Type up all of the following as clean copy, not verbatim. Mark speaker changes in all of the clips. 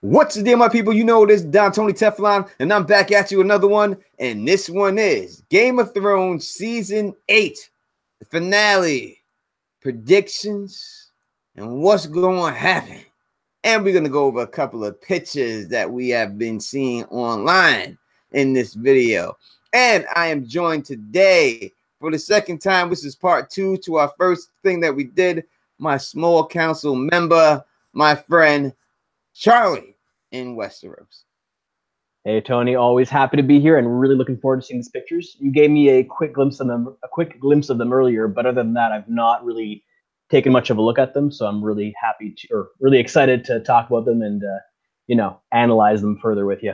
Speaker 1: What's the deal, my people? You know this, Don Tony Teflon, and I'm back at you another one. And this one is Game of Thrones Season 8, the finale, predictions, and what's going to happen. And we're going to go over a couple of pictures that we have been seeing online in this video. And I am joined today for the second time. This is part 2 to our first thing that we did. My small council member, my friend, Charlie in Westeros.
Speaker 2: Hey Tony, always happy to be here and really looking forward to seeing these pictures. You gave me a quick glimpse of them earlier, but other than that, I've not really taken much of a look at them. So I'm really really excited to talk about them and analyze them further with you.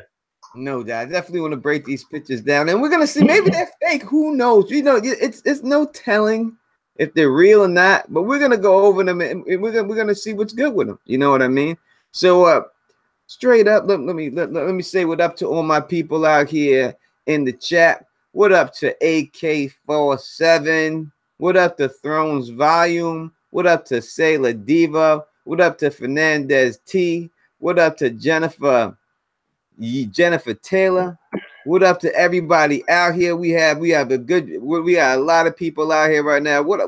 Speaker 1: No doubt, I definitely want to break these pictures down, and we're gonna see maybe they're fake. Who knows? You know, it's no telling if they're real or not. But we're gonna go over them and we're gonna see what's good with them. You know what I mean? So straight up, let me say what up to all my people out here in the chat. What up to AK47? What up to Thrones Volume? What up to Sailor Diva? What up to Fernandez T? What up to Jennifer Taylor? What up to everybody out here? We got a lot of people out here right now. What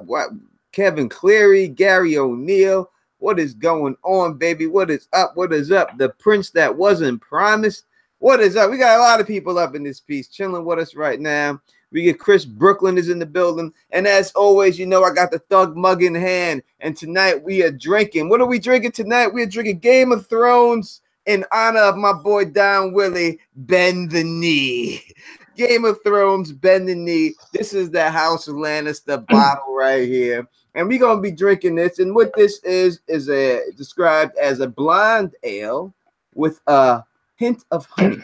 Speaker 1: Kevin Cleary, Gary O'Neill. What is going on, baby? What is up? What is up? The prince that wasn't promised. What is up? We got a lot of people up in this piece chilling with us right now. We get Chris Brooklyn is in the building. And as always, you know, I got the thug mug in hand. And tonight we are drinking. What are we drinking tonight? We are drinking Game of Thrones in honor of my boy Don Willie. Bend the knee. Game of Thrones, bend the knee. This is the House of Lannister bottle right here. And we're going to be drinking this. And what this is described as a blonde ale with a hint of honey.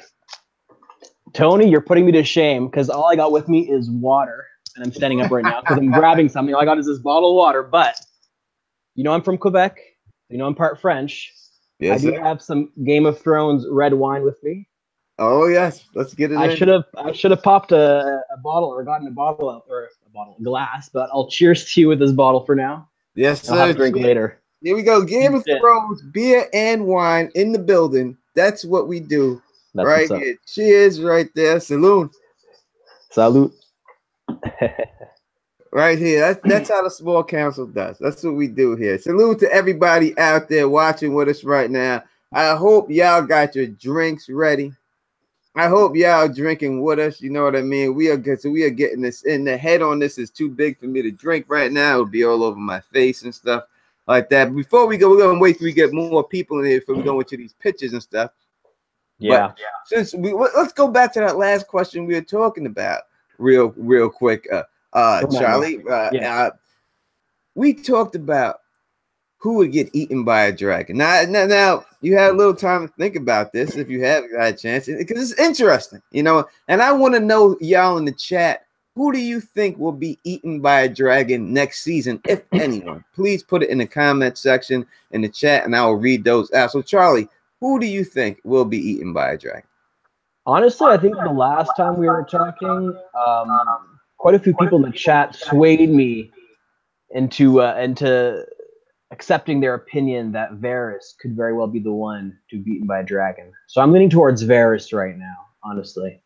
Speaker 2: Tony, you're putting me to shame because all I got with me is water. And I'm standing up right now because I'm grabbing something. All I got is this bottle of water. But, you know, I'm from Quebec. You know, I'm part French. Yes, I do have some Game of Thrones red wine with me.
Speaker 1: Oh, yes. Let's get it in.
Speaker 2: I should have popped a bottle or gotten a glass, but I'll cheers to you with this bottle for now.
Speaker 1: Yes, sir.
Speaker 2: I'll have a drink later.
Speaker 1: Here we go. Game of Thrones, beer and wine in the building. That's what we do. That's right here. Cheers right there. Salute.
Speaker 2: Salute.
Speaker 1: Right here. That's how the small council does. That's what we do here. Salute to everybody out there watching with us right now. I hope y'all got your drinks ready. I hope y'all drinking with us. You know what I mean? We are good. So we are getting this in. The head on this is too big for me to drink right now. It'll be all over my face and stuff like that. Before we go, we're gonna wait till we get more people in here before we go into these pictures and stuff.
Speaker 2: Yeah.
Speaker 1: But let's go back to that last question we were talking about real quick. Charlie, we talked about who would get eaten by a dragon. Now you had a little time to think about this if you have got a chance, because it's interesting, you know. And I want to know, y'all in the chat, who do you think will be eaten by a dragon next season, if anyone? Please put it in the comment section in the chat, and I will read those out. So, Charlie, who do you think will be eaten by a dragon?
Speaker 2: Honestly, I think the last time we were talking, quite a few people in the chat swayed me into accepting their opinion that Varys could very well be the one to be beaten by a dragon. So I'm leaning towards Varys right now, honestly.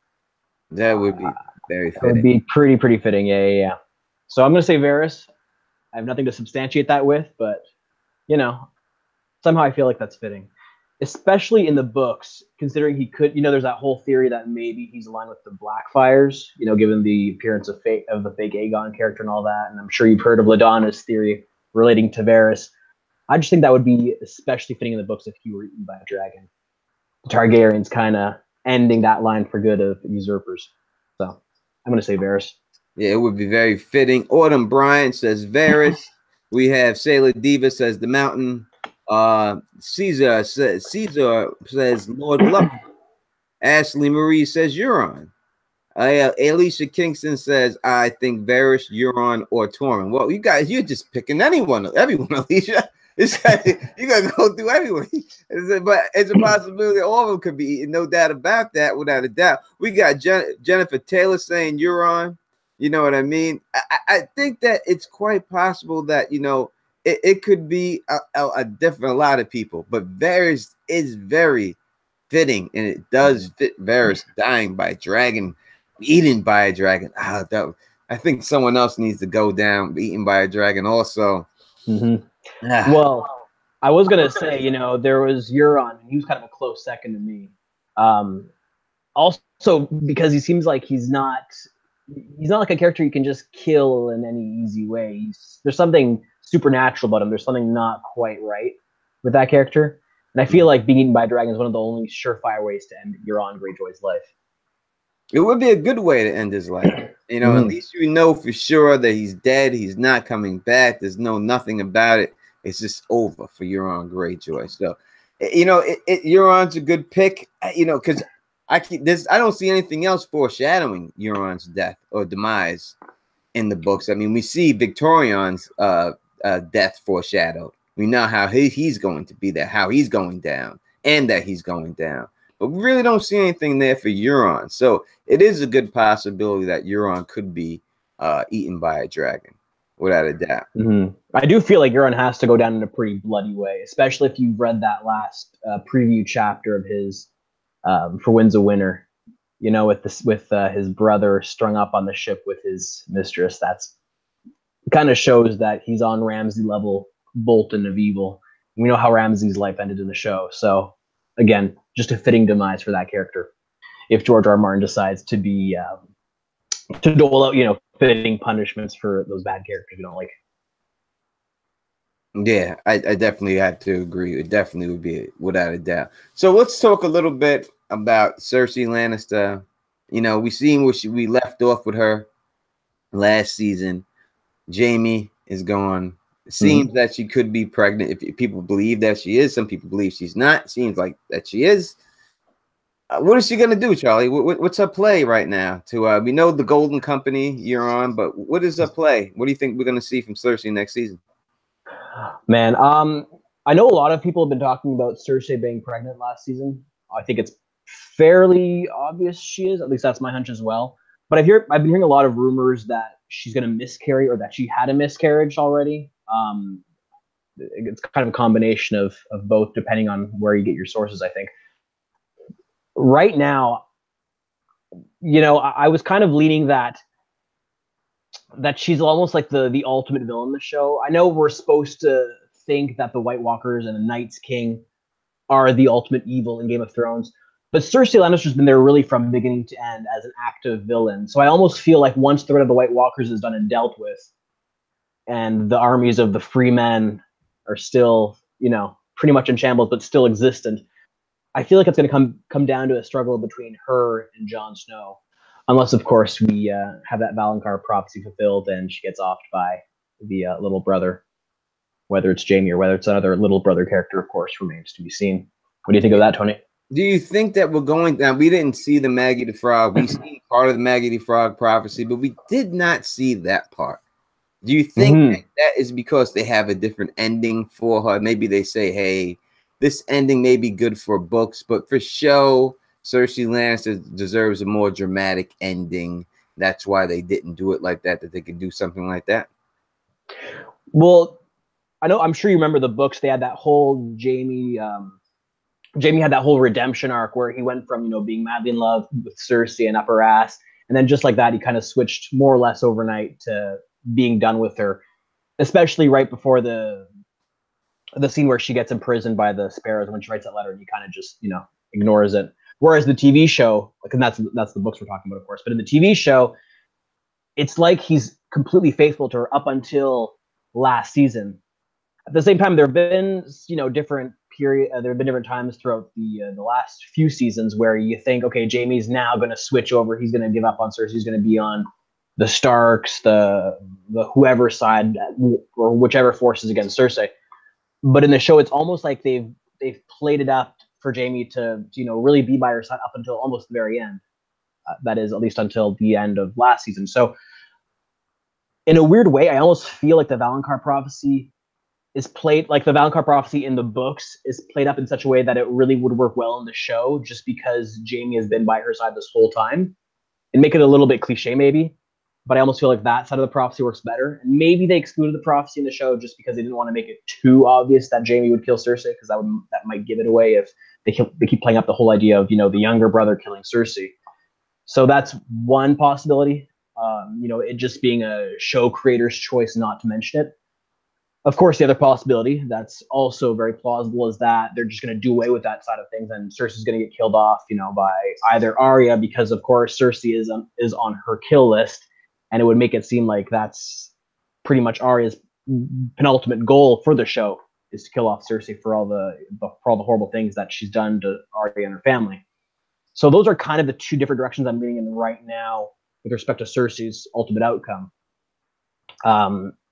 Speaker 1: That would be very fitting.
Speaker 2: That would be pretty fitting, yeah. So I'm going to say Varys. I have nothing to substantiate that with, but, you know, somehow I feel like that's fitting. Especially in the books, considering he could, you know, there's that whole theory that maybe he's aligned with the Blackfires, you know, given the appearance of the fake Aegon character and all that. And I'm sure you've heard of LaDonna's theory relating to Varys. I just think that would be especially fitting in the books if he were eaten by a dragon. The Targaryens kind of ending that line for good of usurpers. So I'm going to say Varys.
Speaker 1: Yeah, it would be very fitting. Autumn Bryant says Varys. We have Sailor Diva says the Mountain. Caesar says Lord Love. Ashley Marie says Euron. Alicia Kingston says, I think Varys, Euron, or Tormund. Well, you guys, you're just picking everyone, Alicia. You gotta go through everyone. But it's a possibility all of them could be eaten, no doubt about that, without a doubt. We got Jennifer Taylor saying Euron. You know what I mean? I think that it's quite possible that, you know, it could be a lot of people, but Varys is very fitting, and it does fit Varys dying by a dragon, eaten by a dragon. I think someone else needs to go down eaten by a dragon also.
Speaker 2: Well, I was gonna say, there was Euron, and he was kind of a close second to me. Also, because he seems like he's not like a character you can just kill in any easy way. There's something supernatural about him. There's something not quite right with that character. And I feel like being eaten by a dragon is one of the only surefire ways to end Euron Greyjoy's life.
Speaker 1: It would be a good way to end his life. At least you know for sure that he's dead. He's not coming back. There's nothing about it. It's just over for Euron Greyjoy. So, Euron's a good pick, because I don't see anything else foreshadowing Euron's death or demise in the books. I mean, we see Victorion's death foreshadowed. We know how he's going to be there, how he's going down, and that he's going down. But we really don't see anything there for Euron. So it is a good possibility that Euron could be eaten by a dragon, without a doubt.
Speaker 2: I do feel like Euron has to go down in a pretty bloody way, especially if you've read that last preview chapter of his for Winds of Winter. With his brother strung up on the ship with his mistress. That's kind of shows that he's on Ramsay level Bolton of evil. We know how Ramsay's life ended in the show. So again, just a fitting demise for that character. If George R. R. Martin decides to be to dole out, fitting punishments for those bad characters we don't like.
Speaker 1: Yeah, I definitely have to agree. It definitely would be, without a doubt. So let's talk a little bit about Cersei Lannister. We seen what we left off with her last season. Jaime is gone. It seems that she could be pregnant. If people believe that she is, some people believe she's not. It seems like that she is. What is she gonna do, Charlie? What's her play right now? We know the Golden Company you're on, but what is her play? What do you think we're gonna see from Cersei next season?
Speaker 2: Man, I know a lot of people have been talking about Cersei being pregnant last season. I think it's fairly obvious she is. At least that's my hunch as well. But I've been hearing a lot of rumors that she's going to miscarry or that she had a miscarriage already. It's kind of a combination of both, depending on where you get your sources, I think. Right now, I was kind of leaning that she's almost like the ultimate villain in the show. I know we're supposed to think that the White Walkers and the Night's King are the ultimate evil in Game of Thrones, but Cersei Lannister's been there really from beginning to end as an active villain. So I almost feel like once the threat of the White Walkers is done and dealt with, and the armies of the free men are still, pretty much in shambles, but still existent, I feel like it's going to come down to a struggle between her and Jon Snow. Unless, of course, we have that Valonqar prophecy fulfilled and she gets offed by the little brother. Whether it's Jaime or whether it's another little brother character, of course, remains to be seen. What do you think of that, Tony?
Speaker 1: Do you think that we're going down? We didn't see the Maggie the Frog. We see part of the Maggie the Frog prophecy, but we did not see that part. Do you think that is because they have a different ending for her? Maybe they say, hey, this ending may be good for books, but for show, Cersei Lannister deserves a more dramatic ending. That's why they didn't do it like that they could do something like that.
Speaker 2: Well, I'm sure you remember the books. They had that whole Jaime had that whole redemption arc where he went from, being madly in love with Cersei and up her ass. And then just like that, he kind of switched more or less overnight to being done with her, especially right before the scene where she gets imprisoned by the Sparrows. When she writes that letter, and he kind of just, ignores it. Whereas the TV show, and that's the books we're talking about, of course, but in the TV show, it's like he's completely faithful to her up until last season. At the same time, there have been, different times throughout the last few seasons where you think, okay, Jaime's now going to switch over. He's going to give up on Cersei. He's going to be on the Starks, the whoever side, or whichever forces against Cersei. But in the show, it's almost like they've played it up for Jaime to really be by her side up until almost the very end. That is, at least until the end of last season. So, in a weird way, I almost feel like the Valonqar prophecy is played, like the Valonqar prophecy in the books is played up in such a way that it really would work well in the show, just because Jaime has been by her side this whole time, and make it a little bit cliche, maybe. but I almost feel like that side of the prophecy works better. And maybe they excluded the prophecy in the show just because they didn't want to make it too obvious that Jaime would kill Cersei, because that might give it away if they keep playing up the whole idea of the younger brother killing Cersei. So that's one possibility. It just being a show creator's choice not to mention it. Of course, the other possibility that's also very plausible is that they're just going to do away with that side of things, and Cersei's going to get killed off, by either Arya, because of course Cersei is on her kill list, and it would make it seem like that's pretty much Arya's penultimate goal for the show, is to kill off Cersei for all the horrible things that she's done to Arya and her family. So those are kind of the two different directions I'm leaning in right now with respect to Cersei's ultimate outcome.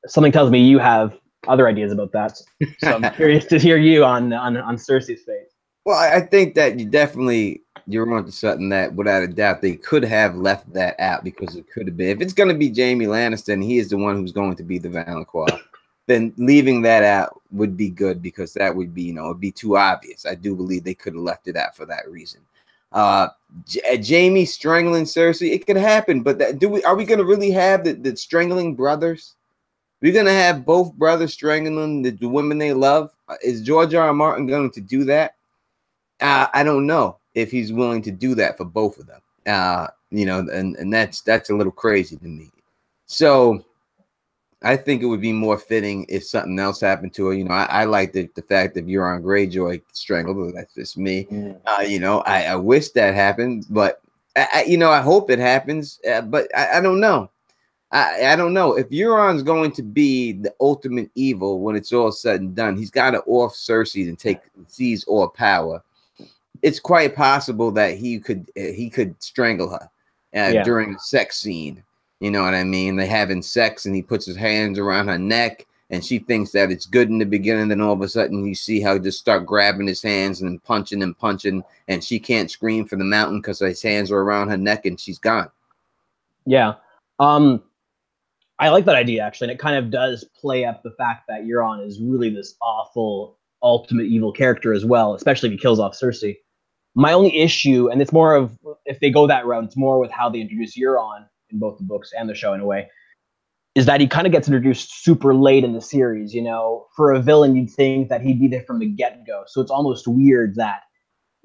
Speaker 2: Something tells me you have other ideas about that, so I'm curious to hear you on Cersei's fate.
Speaker 1: Well, I think that you're onto something that, without a doubt, they could have left that out, because it could have been, if it's going to be Jaime Lannister and he is the one who's going to be the Valancourt, then leaving that out would be good, because that would be, it'd be too obvious. I do believe they could have left it out for that reason. Jaime strangling Cersei, it could happen, but are we going to really have the strangling brothers? We're going to have both brothers strangling the women they love? Is George R. R. Martin going to do that? I don't know if he's willing to do that for both of them. And that's a little crazy to me. So I think it would be more fitting if something else happened to her. I like the fact that Euron Greyjoy strangled. That's just me. I wish that happened, but I hope it happens. But I don't know. I don't know if Euron's going to be the ultimate evil when it's all said and done. He's got to off Cersei and seize all power. It's quite possible that he could strangle her during a sex scene. You know what I mean? They're having sex and he puts his hands around her neck and she thinks that it's good in the beginning. Then all of a sudden you see how he just start grabbing his hands and punching and she can't scream for the mountain because his hands are around her neck and she's gone.
Speaker 2: Yeah. I like that idea, actually, and it kind of does play up the fact that Euron is really this awful, ultimate evil character as well, especially if he kills off Cersei. My only issue, and it's more of, if they go that route, it's more with how they introduce Euron in both the books and the show in a way, is that he kind of gets introduced super late in the series. For a villain, you'd think that he'd be there from the get-go, so it's almost weird that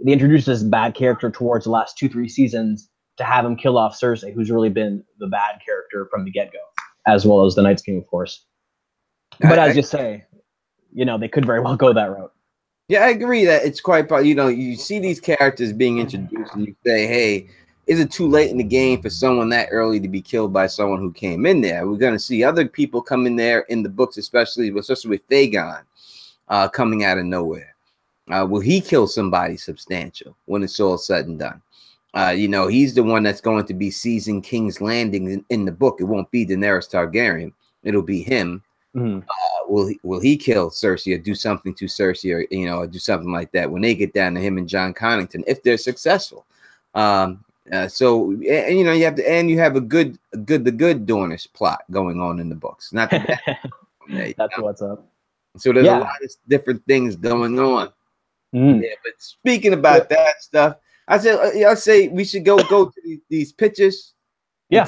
Speaker 2: they introduced this bad character towards the last 2-3 seasons to have him kill off Cersei, who's really been the bad character from the get-go, as well as the Night's King, of course. But as you say, they could very well go that route.
Speaker 1: Yeah, I agree that it's quite, you see these characters being introduced and you say, hey, is it too late in the game for someone that early to be killed by someone who came in there? We're going to see other people come in there in the books, especially with Aegon coming out of nowhere. Will he kill somebody substantial when it's all said and done? He's the one that's going to be seizing King's Landing in the book. It won't be Daenerys Targaryen. It'll be him. Mm-hmm. Will he kill Cersei or do something to Cersei or do something like that when they get down to him and John Connington, if they're successful? So you have to, and you have the good Dornish plot going on in the books. Not the bad.
Speaker 2: That's what's up.
Speaker 1: So there's a lot of different things going on. Mm. Yeah, but speaking about that stuff, I say we should go to these pictures, and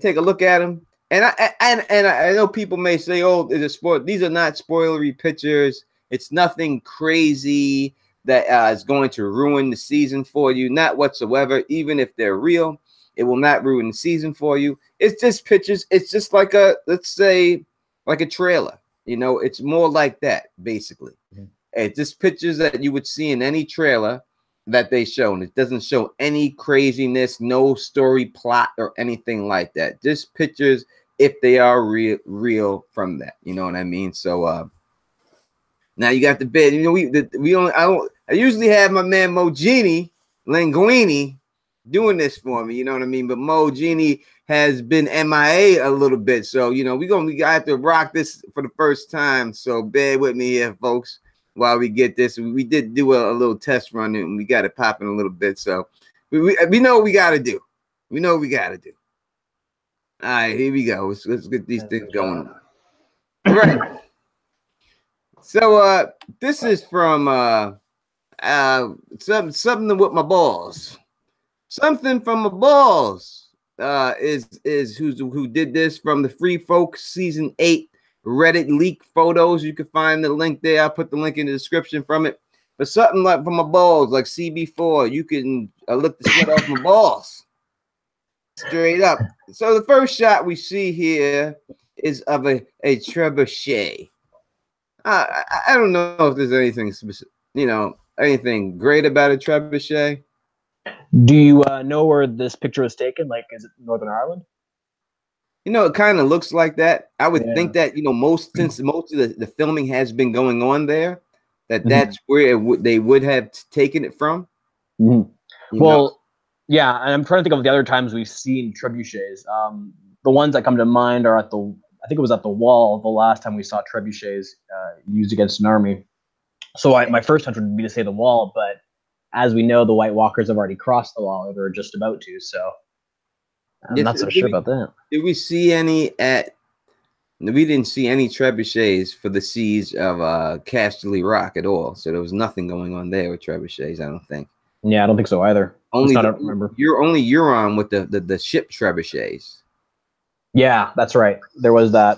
Speaker 1: take a look at them. And I know people may say, "Oh, it's a spoil." These are not spoilery pictures. It's nothing crazy that is going to ruin the season for you, not whatsoever. Even if they're real, it will not ruin the season for you. It's just pictures. It's just like let's say, like a trailer. It's more like that, basically. Mm-hmm. It's just pictures that you would see in any trailer that they show, and it doesn't show any craziness, no story plot or anything like that. Just pictures, if they are real from that. You know what I mean? So now you got the bed. I usually have my man Mogini Linguini doing this for me. You know what I mean? But Mogini has been MIA a little bit, so we got to rock this for the first time. So bear with me here, folks, while we get this. We did do a little test run and we got it popping a little bit. So we know what we got to do. We know what we got to do. All right, here we go. Let's get these things going. All right. So this is from something with my balls. Something from my balls. is who did this from the Free Folk season 8 Reddit leak photos. You can find the link there. I'll put the link in the description from it. But something like from my balls, like CB4, you can lick the sweat off my balls. Straight up. So the first shot we see here is of a trebuchet. I don't know if there's anything specific, anything great about a trebuchet.
Speaker 2: Do you know where this picture was taken? Like, is it Northern Ireland?
Speaker 1: It kind of looks like that. I would think that, since most of the filming has been going on there, that's where they would have taken it from.
Speaker 2: Well, yeah, and I'm trying to think of the other times we've seen trebuchets. The ones that come to mind are I think it was at the Wall the last time we saw trebuchets used against an army. So my first hunch would be to say the Wall, but as we know, the White Walkers have already crossed the Wall, or they're just about to. So I'm not so sure about that.
Speaker 1: Did we see any we didn't see any trebuchets for the siege of Casterly Rock at all. So there was nothing going on there with trebuchets, I don't think.
Speaker 2: Yeah, I don't think so either.
Speaker 1: I don't remember. You're only Euron with the ship trebuchets.
Speaker 2: Yeah, that's right. There was that.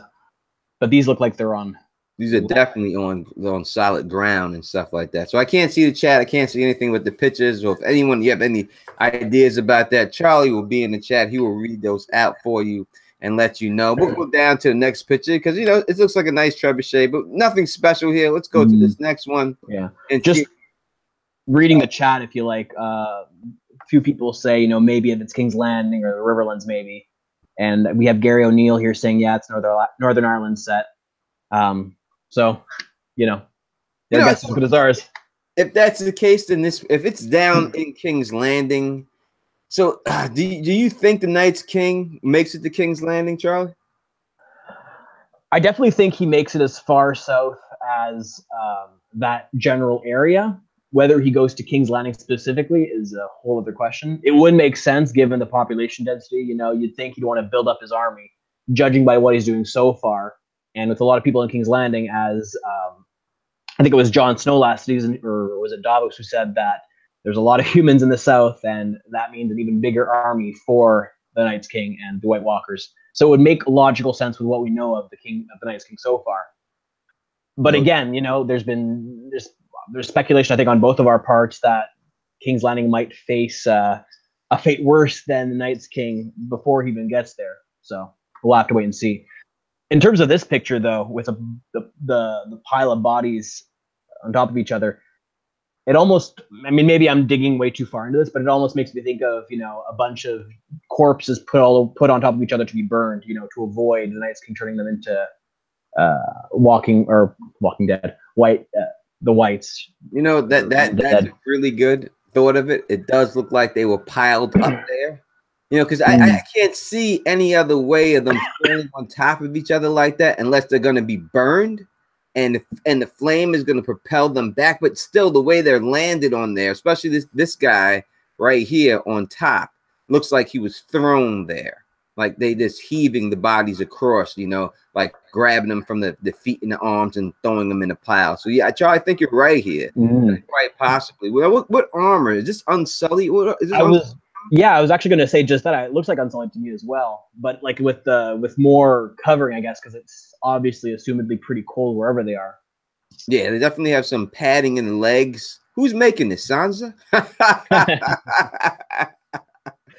Speaker 2: But these look like they're on.
Speaker 1: These are definitely on solid ground and stuff like that. So I can't see the chat. I can't see anything with the pictures. So if you have any ideas about that, Charlie will be in the chat. He will read those out for you and let you know. We'll go down to the next picture because it looks like a nice trebuchet, but nothing special here. Let's go to this next one.
Speaker 2: Yeah, and just reading the chat, if you like. A few people say, maybe if it's King's Landing or the Riverlands, maybe. And we have Gary O'Neill here saying, yeah, it's Northern Ireland set. So, their guess is as good as ours.
Speaker 1: If that's the case, then if it's down in King's Landing, so do you think the Night's King makes it to King's Landing, Charlie?
Speaker 2: I definitely think he makes it as far south as that general area. Whether he goes to King's Landing specifically is a whole other question. It would make sense given the population density. You'd think he'd want to build up his army, judging by what he's doing so far. And with a lot of people in King's Landing, as I think it was Jon Snow last season, or was it Davos, who said that there's a lot of humans in the south, and that means an even bigger army for the Night's King and the White Walkers. So it would make logical sense with what we know of the Night's King so far. But again, there's speculation, I think, on both of our parts that King's Landing might face a fate worse than the Night's King before he even gets there. So we'll have to wait and see. In terms of this picture, though, with the pile of bodies on top of each other, it almost, maybe I'm digging way too far into this, but it almost makes me think of, a bunch of corpses put on top of each other to be burned, to avoid the Night's King turning them into Walking Dead, the Whites.
Speaker 1: That's a really good thought of it. It does look like they were piled up there. Because I can't see any other way of them falling on top of each other like that unless they're going to be burned and the flame is going to propel them back. But still, the way they're landed on there, especially this guy right here on top, looks like he was thrown there. Like they just heaving the bodies across, like grabbing them from the feet and the arms and throwing them in a pile. So yeah, Charlie, I think you're right here. Quite possibly. Well, what armor? Is this Unsullied?
Speaker 2: I was actually going to say just that. It looks like Unsullied to me as well, but like with more covering, I guess, because it's obviously assumedly pretty cold wherever they are.
Speaker 1: Yeah, they definitely have some padding in the legs. Who's making this, Sansa?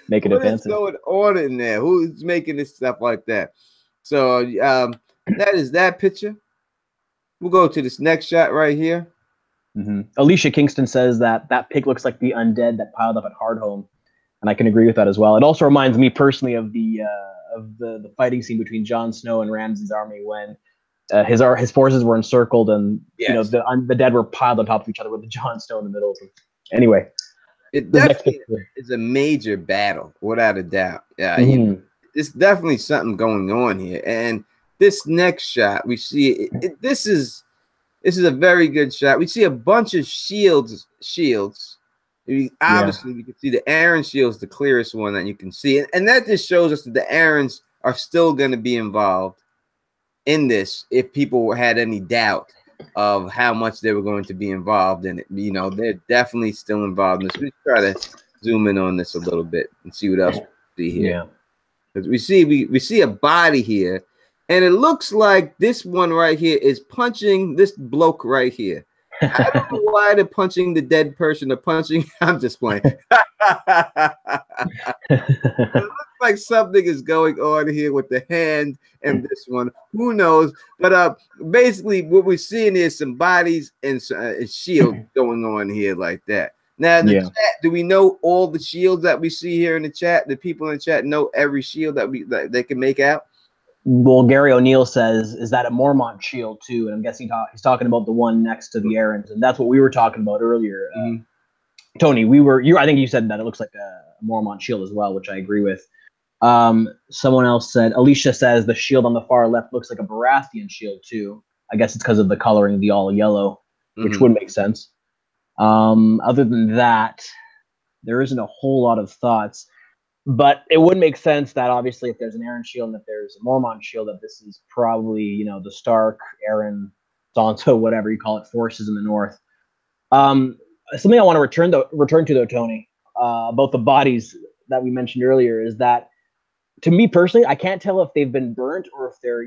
Speaker 2: Making it fancy.
Speaker 1: What's going on in there? Who's making this stuff like that? So that is that picture. We'll go to this next shot right here.
Speaker 2: Alicia Kingston says that pic looks like the undead that piled up at Hardhome. And I can agree with that as well. It also reminds me personally of the fighting scene between Jon Snow and Ramsay's army when his forces were encircled and the dead were piled on top of each other with Jon Snow in the middle of them. Anyway,
Speaker 1: it definitely is a major battle, without a doubt. Yeah, it's definitely something going on here. And this next shot, we see this is a very good shot. We see a bunch of shields. Obviously, you can see the Aaron shield's the clearest one that you can see. And that just shows us that the Aarons are still going to be involved in this if people had any doubt of how much they were going to be involved in it. They're definitely still involved in this. Let's try to zoom in on this a little bit and see what else we see here. Because we see a body here, and it looks like this one right here is punching this bloke right here. I don't know why they're punching the dead person. They're punching. I'm just playing. It looks like something is going on here with the hand and this one. Who knows? But basically, what we're seeing is some bodies and shields going on here like that. Now, in the chat, do we know all the shields that we see here in the chat? The people in the chat know every shield that they can make out.
Speaker 2: Well, Gary O'Neill says, "Is that a Mormont shield too?" And I'm guessing he's talking about the one next to the Aarons, and that's what we were talking about earlier. Tony, I think you said that it looks like a Mormont shield as well, which I agree with. Someone else said, Alicia says the shield on the far left looks like a Baratheon shield too. I guess it's because of the coloring, the all yellow, which would make sense. Other than that, there isn't a whole lot of thoughts. But it would make sense that obviously if there's an Aaron shield and if there's a Mormont shield, that this is probably, the Stark, Aaron, Santo, whatever you call it, forces in the north. Something I want to return to though, Tony, about the bodies that we mentioned earlier is that, to me personally, I can't tell if they've been burnt or if they're,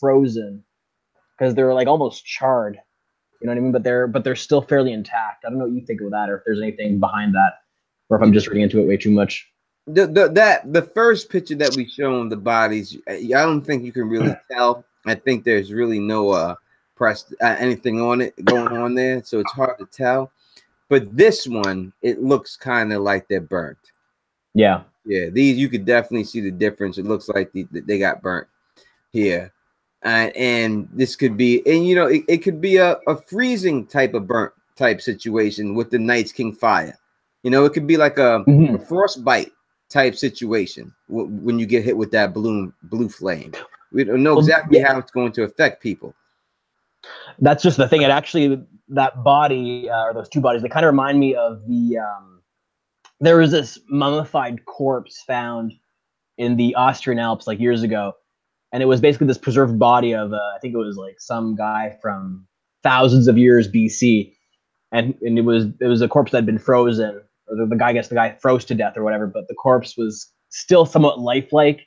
Speaker 2: frozen, because they're like almost charred. You know what I mean? But they're still fairly intact. I don't know what you think of that, or if there's anything behind that, or if I'm just reading into it way too much.
Speaker 1: The first picture that we shown the bodies, I don't think you can really tell. I think there's really no anything on it going on there, so it's hard to tell. But this one, it looks kind of like they're burnt.
Speaker 2: Yeah.
Speaker 1: These you could definitely see the difference. It looks like they got burnt here, and this could be, and it could be a freezing type of burnt type situation with the Night's King fire. It could be like a frostbite type situation when you get hit with that blue flame. We don't know exactly how it's going to affect people.
Speaker 2: That's just the thing. It actually, that body, or those two bodies, they kind of remind me of there was this mummified corpse found in the Austrian Alps like years ago. And it was basically this preserved body of, I think it was like some guy from thousands of years BC. And it was a corpse that had been frozen. Or the guy froze to death or whatever, but the corpse was still somewhat lifelike,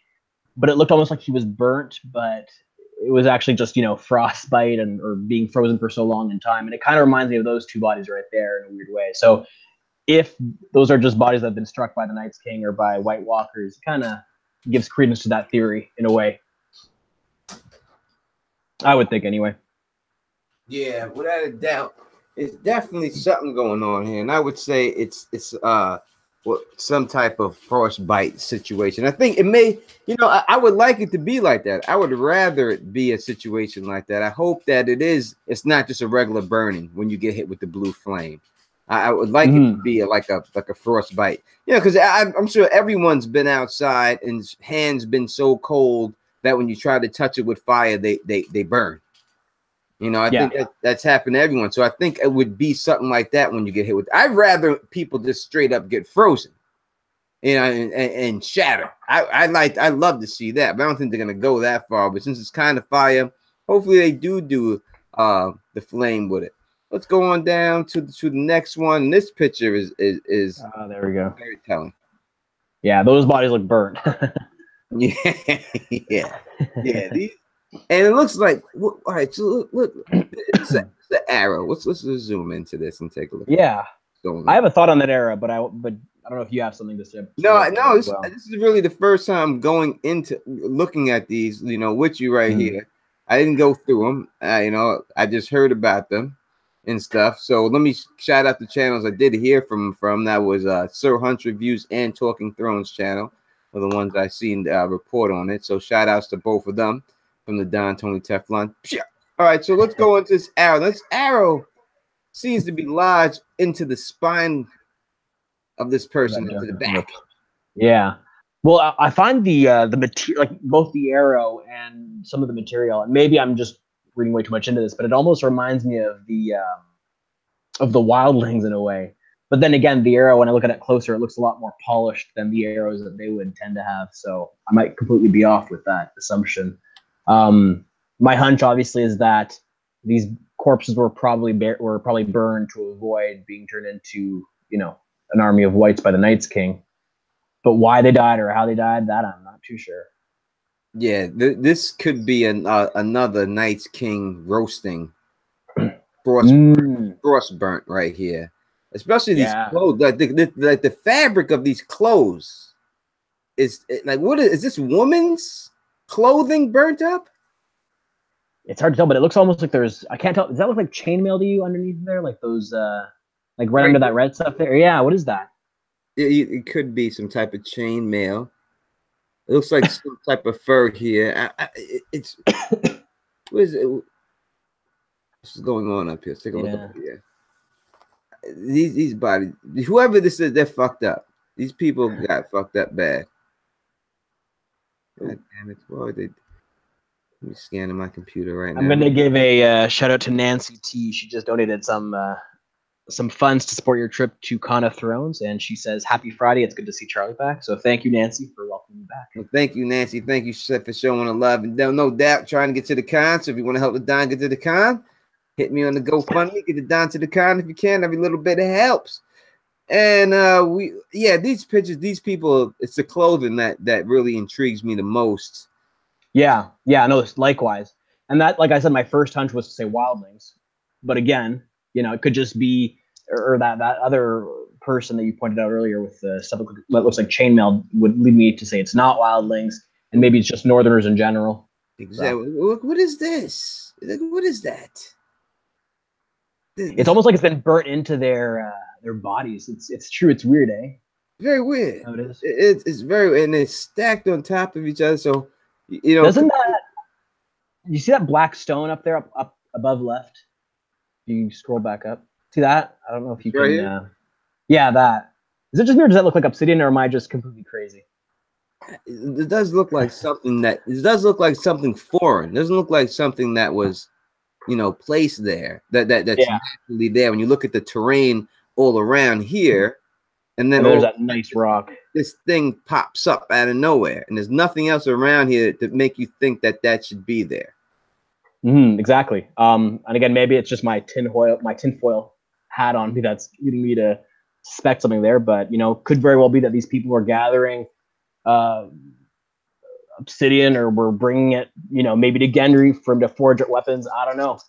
Speaker 2: but it looked almost like he was burnt, but it was actually just, frostbite or being frozen for so long in time. And it kind of reminds me of those two bodies right there in a weird way. So if those are just bodies that have been struck by the Night's King or by White Walkers, it kind of gives credence to that theory in a way. I would think anyway.
Speaker 1: Yeah, without a doubt. It's definitely something going on here, and I would say it's some type of frostbite situation. I think it may, I would like it to be like that. I would rather it be a situation like that. I hope that it's not just a regular burning when you get hit with the blue flame. I would like it to be like a frostbite. Because I'm sure everyone's been outside and hands been so cold that when you try to touch it with fire, they burn. I think that's happened to everyone. So I think it would be something like that when you get hit with. I'd rather people just straight up get frozen, and shatter. I'd love to see that, but I don't think they're gonna go that far. But since it's kind of fire, hopefully they do the flame with it. Let's go on down to the next one. This picture is
Speaker 2: there we go.
Speaker 1: Very telling.
Speaker 2: Yeah, those bodies look burnt.
Speaker 1: yeah. These. And it looks like, all right. So look, it's the arrow. Let's just zoom into this and take a look.
Speaker 2: Yeah, I have a thought on that arrow, but I don't know if you have something to say.
Speaker 1: No. This is really the first time going into looking at these. With you right here. I didn't go through them. I just heard about them and stuff. So let me shout out the channels I did hear from. That was Sir Hunt's Reviews and Talking Thrones channel, are the ones I seen report on it. So shout outs to both of them. From the Don Tony Teflon. All right, so let's go into this arrow. This arrow seems to be lodged into the spine of this person, into the back.
Speaker 2: Yeah. Well, I find the material, like both the arrow and some of the material, and maybe I'm just reading way too much into this, but it almost reminds me of the wildlings in a way. But then again, the arrow, when I look at it closer, it looks a lot more polished than the arrows that they would tend to have. So I might completely be off with that assumption. My hunch obviously is that these corpses were probably burned to avoid being turned into, an army of whites by the Night's King. But why they died or how they died, that I'm not too sure.
Speaker 1: Yeah, this could be another Night's King roasting, frost burnt right here. Especially these clothes, like the fabric of these clothes is like, what is this woman's clothing burnt up?
Speaker 2: It's hard to tell, but it looks almost like there's, I can't tell. Does that look like chainmail to you underneath there? Like those, like right under that red stuff there? Yeah, what is that?
Speaker 1: It could be some type of chain mail. It looks like some type of fur here. It's what is it? What's going on up here? Let's take a look up here. These bodies, whoever this is, they're fucked up. These people got fucked up bad. God damn it! Well, let me scan my computer right now.
Speaker 2: I'm gonna give a shout out to Nancy T. She just donated some funds to support your trip to Con of Thrones, and she says, "Happy Friday! It's good to see Charlie back." So thank you, Nancy, for welcoming me back.
Speaker 1: Well, thank you, Nancy. Thank you for showing the love, and no doubt trying to get to the con. So if you want to help the Don get to the con, hit me on the GoFundMe. Get the Don to the con if you can. Every little bit helps. And these pictures, these people, it's the clothing that really intrigues me the most.
Speaker 2: Yeah, no, likewise. And that, like I said, my first hunch was to say wildlings, but again, it could just be, or that other person that you pointed out earlier with the stuff that looks like chainmail would lead me to say it's not wildlings, and maybe it's just Northerners in general.
Speaker 1: Exactly. So. What is this? What is that?
Speaker 2: It's almost like it's been burnt into their bodies. It's true. It's weird, eh?
Speaker 1: Very weird.
Speaker 2: How it is.
Speaker 1: It's very, and it's stacked on top of each other. So
Speaker 2: doesn't that? You see that black stone up there, up above left? You scroll back up. See that? I don't know if you can. Right yeah, that. Is it just weird? Does that look like obsidian, or am I just completely crazy?
Speaker 1: It does look like something that. It does look like something foreign. It doesn't look like something that was, placed there. That's naturally there. When you look at the terrain all around here, and then
Speaker 2: there's that nice rock.
Speaker 1: This thing pops up out of nowhere, and there's nothing else around here to make you think that should be there.
Speaker 2: Exactly. And again, maybe it's just my tinfoil hat on me that's leading me to suspect something there. But could very well be that these people are gathering obsidian, or we're bringing it, maybe to Gendry to forge weapons. I don't know.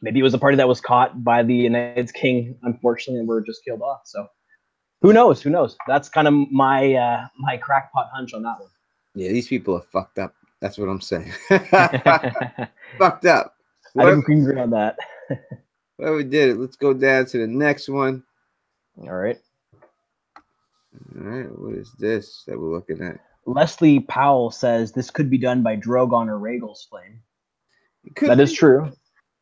Speaker 2: Maybe it was a party that was caught by the Night's King, unfortunately, and were just killed off. So who knows? Who knows? That's kind of my my crackpot hunch on that one.
Speaker 1: Yeah, these people are fucked up. That's what I'm saying. Fucked up.
Speaker 2: I think we can agree on that.
Speaker 1: Well, we did it. Let's go down to the next one.
Speaker 2: All right.
Speaker 1: All right. What is this that we're looking at?
Speaker 2: Leslie Powell says this could be done by Drogon or Rhaegal's flame. That is true.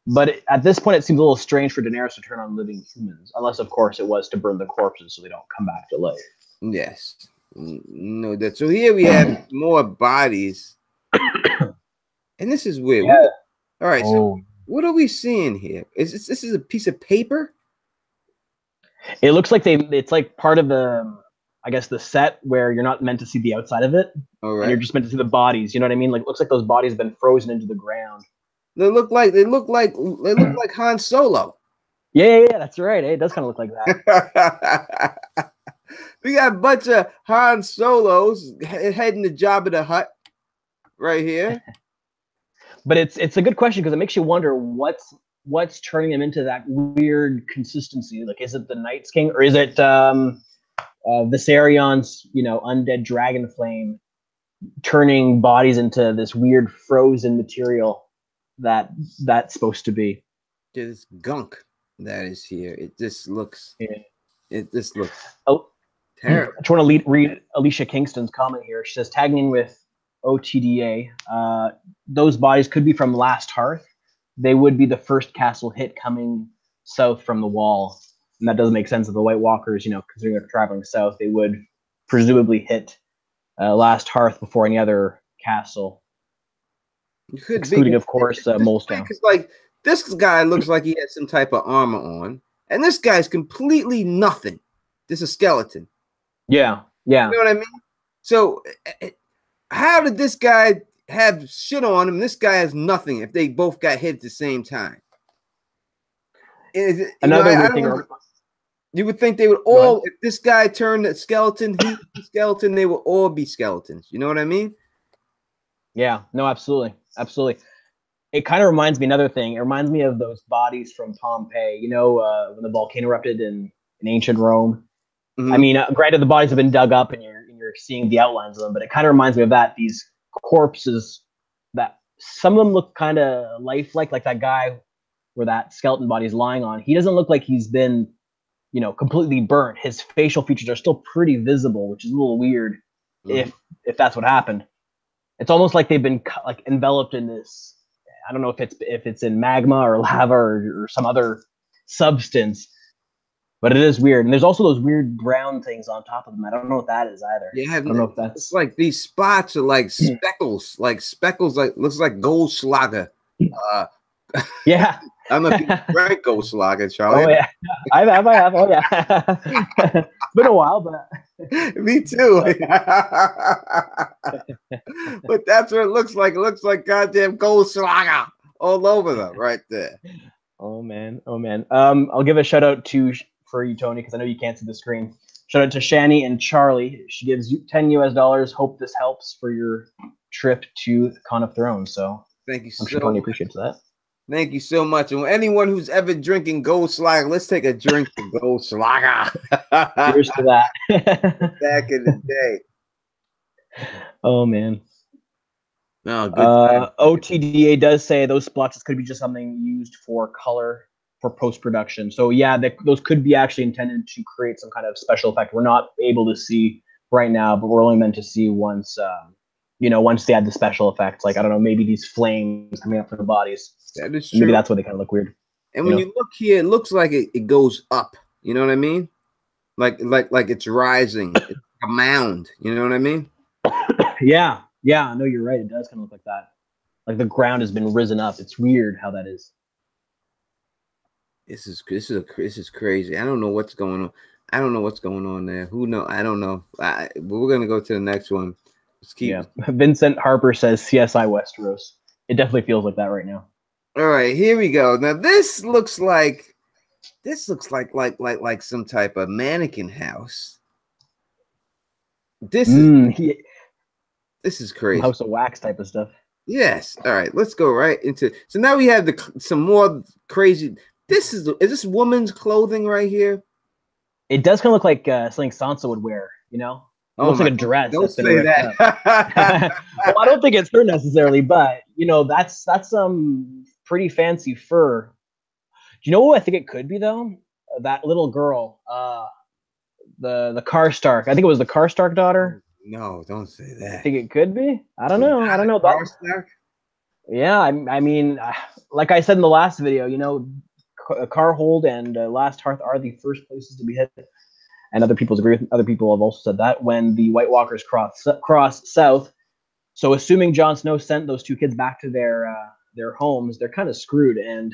Speaker 2: But at this point, it seems a little strange for Daenerys to turn on living humans, unless, of course, it was to burn the corpses so they don't come back to life.
Speaker 1: Yes. No, that. So here we have more bodies. And this is weird.
Speaker 2: Yeah.
Speaker 1: All right. So what are we seeing here? This is a piece of paper?
Speaker 2: It looks like it's like part of the, I guess, the set where you're not meant to see the outside of it.
Speaker 1: All right.
Speaker 2: And you're just meant to see the bodies. You know what I mean? Like, it looks like those bodies have been frozen into the ground.
Speaker 1: They look like Han Solo.
Speaker 2: Yeah, that's right. It does kind of look like that.
Speaker 1: We got a bunch of Han Solos heading to Jabba the Hutt right here.
Speaker 2: But it's a good question, because it makes you wonder what's turning him into that weird consistency. Like, is it the Night's King, or is it Viserions, undead dragon flame turning bodies into this weird frozen material that's supposed to be?
Speaker 1: This gunk that is here. It just looks.
Speaker 2: Yeah.
Speaker 1: It just looks.
Speaker 2: Terrible. I just want to read Alicia Kingston's comment here. She says, tagging in with OTDA, those bodies could be from Last Hearth. They would be the first castle hit coming south from the wall. And that does make sense of the White Walkers, considering they're traveling south, they would presumably hit Last Hearth before any other castle. Excluding, of course, Molestone.
Speaker 1: Because, like, this guy looks like he has some type of armor on, and this guy's completely nothing. This is a skeleton.
Speaker 2: Yeah.
Speaker 1: You know what I mean? So, how did this guy have shit on him? This guy has nothing if they both got hit at the same time.
Speaker 2: Another weird thing.
Speaker 1: You would think they would all, if this guy turned a skeleton, he was a skeleton, they would all be skeletons. You know what I mean?
Speaker 2: Yeah, no, absolutely. Absolutely. It kind of reminds me another thing. It reminds me of those bodies from Pompeii, you know, when the volcano erupted in ancient Rome. I mean, granted, the bodies have been dug up and you're seeing the outlines of them, but it kind of reminds me of that. These corpses that some of them look kind of lifelike, like that guy where that skeleton body is lying on. He doesn't look like he's been, you know, completely burnt. His facial features are still pretty visible, which is a little weird if that's what happened. It's almost like they've been like enveloped in this. I don't know if it's in magma or lava or some other substance, but it is weird. And there's also those weird brown things on top of them. I don't know what that is either.
Speaker 1: Yeah,
Speaker 2: I don't know if that's
Speaker 1: it's like these spots are like speckles, like looks like Goldschlager.
Speaker 2: Yeah.
Speaker 1: I don't know if you drank Goldschlager, Charlie.
Speaker 2: Oh yeah, I have. Oh yeah, been a while, but
Speaker 1: me too. But that's what it looks like. It looks like goddamn Goldschlager all over them, right there.
Speaker 2: Oh man. I'll give a shout out for you, Tony, because I know you can't see the screen. Shout out to Shani and Charlie. She gives you $10 US. Hope this helps for your trip to Con of Thrones. So
Speaker 1: thank you.
Speaker 2: I'm sure Tony appreciates that.
Speaker 1: Thank you so much. And anyone who's ever drinking Goldschlager, let's take a drink of Goldschlager.
Speaker 2: Cheers to that.
Speaker 1: Back in the day.
Speaker 2: Oh man.
Speaker 1: No, good.
Speaker 2: OTDA does say those splotches could be just something used for color for post-production. So yeah, those could be actually intended to create some kind of special effect. We're not able to see right now, but we're only meant to see once, once they add the special effects. Like, I don't know, maybe these flames coming up from the bodies.
Speaker 1: That is true.
Speaker 2: Maybe that's why they kind of look weird.
Speaker 1: And when you look here, it looks like it goes up. You know what I mean? Like it's rising. It's a mound. You know what I mean?
Speaker 2: Yeah. No, you're right. It does kind of look like that. Like the ground has been risen up. It's weird how that is.
Speaker 1: This is crazy. I don't know what's going on. I don't know what's going on there. Who know? I don't know. But we're gonna go to the next one. Let's keep.
Speaker 2: Yeah. Vincent Harper says CSI Westeros. It definitely feels like that right now.
Speaker 1: All right, here we go. Now this looks like some type of mannequin house. This is crazy.
Speaker 2: House of Wax type of stuff.
Speaker 1: Yes. All right, let's go right into. So now we have some more crazy. Is this woman's clothing right here?
Speaker 2: It does kind of look like something Sansa would wear. You know, it looks like a dress.
Speaker 1: Don't say that.
Speaker 2: Well, I don't think it's her necessarily, but that's some pretty fancy fur. Do you know what I think it could be though? That little girl, the Karstark. I think it was the Karstark daughter.
Speaker 1: No, don't say that.
Speaker 2: I think it could be. I don't know.
Speaker 1: Karstark?
Speaker 2: Yeah, I mean, like I said in the last video, Carhold and Last Hearth are the first places to be hit, and other people have also said that when the White Walkers cross south. So assuming Jon Snow sent those two kids back to their homes, they're kind of screwed, and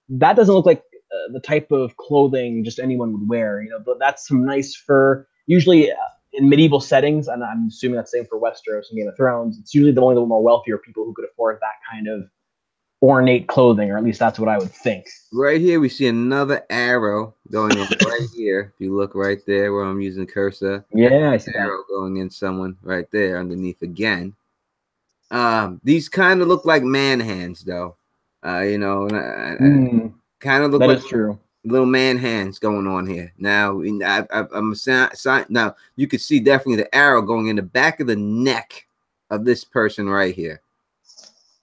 Speaker 2: that doesn't look like the type of clothing just anyone would wear. But that's some nice fur. Usually in medieval settings, and I'm assuming that's the same for Westeros and Game of Thrones, it's usually only the more wealthier people who could afford that kind of ornate clothing, or at least that's what I would think.
Speaker 1: Right here, we see another arrow going in right here. If you look right there where I'm using cursor.
Speaker 2: Yeah, I see that.
Speaker 1: Arrow going in someone right there underneath again. These kind of look like man hands, though. Kind of look like
Speaker 2: true.
Speaker 1: Little man hands going on here. Now, now you can see definitely the arrow going in the back of the neck of this person right here,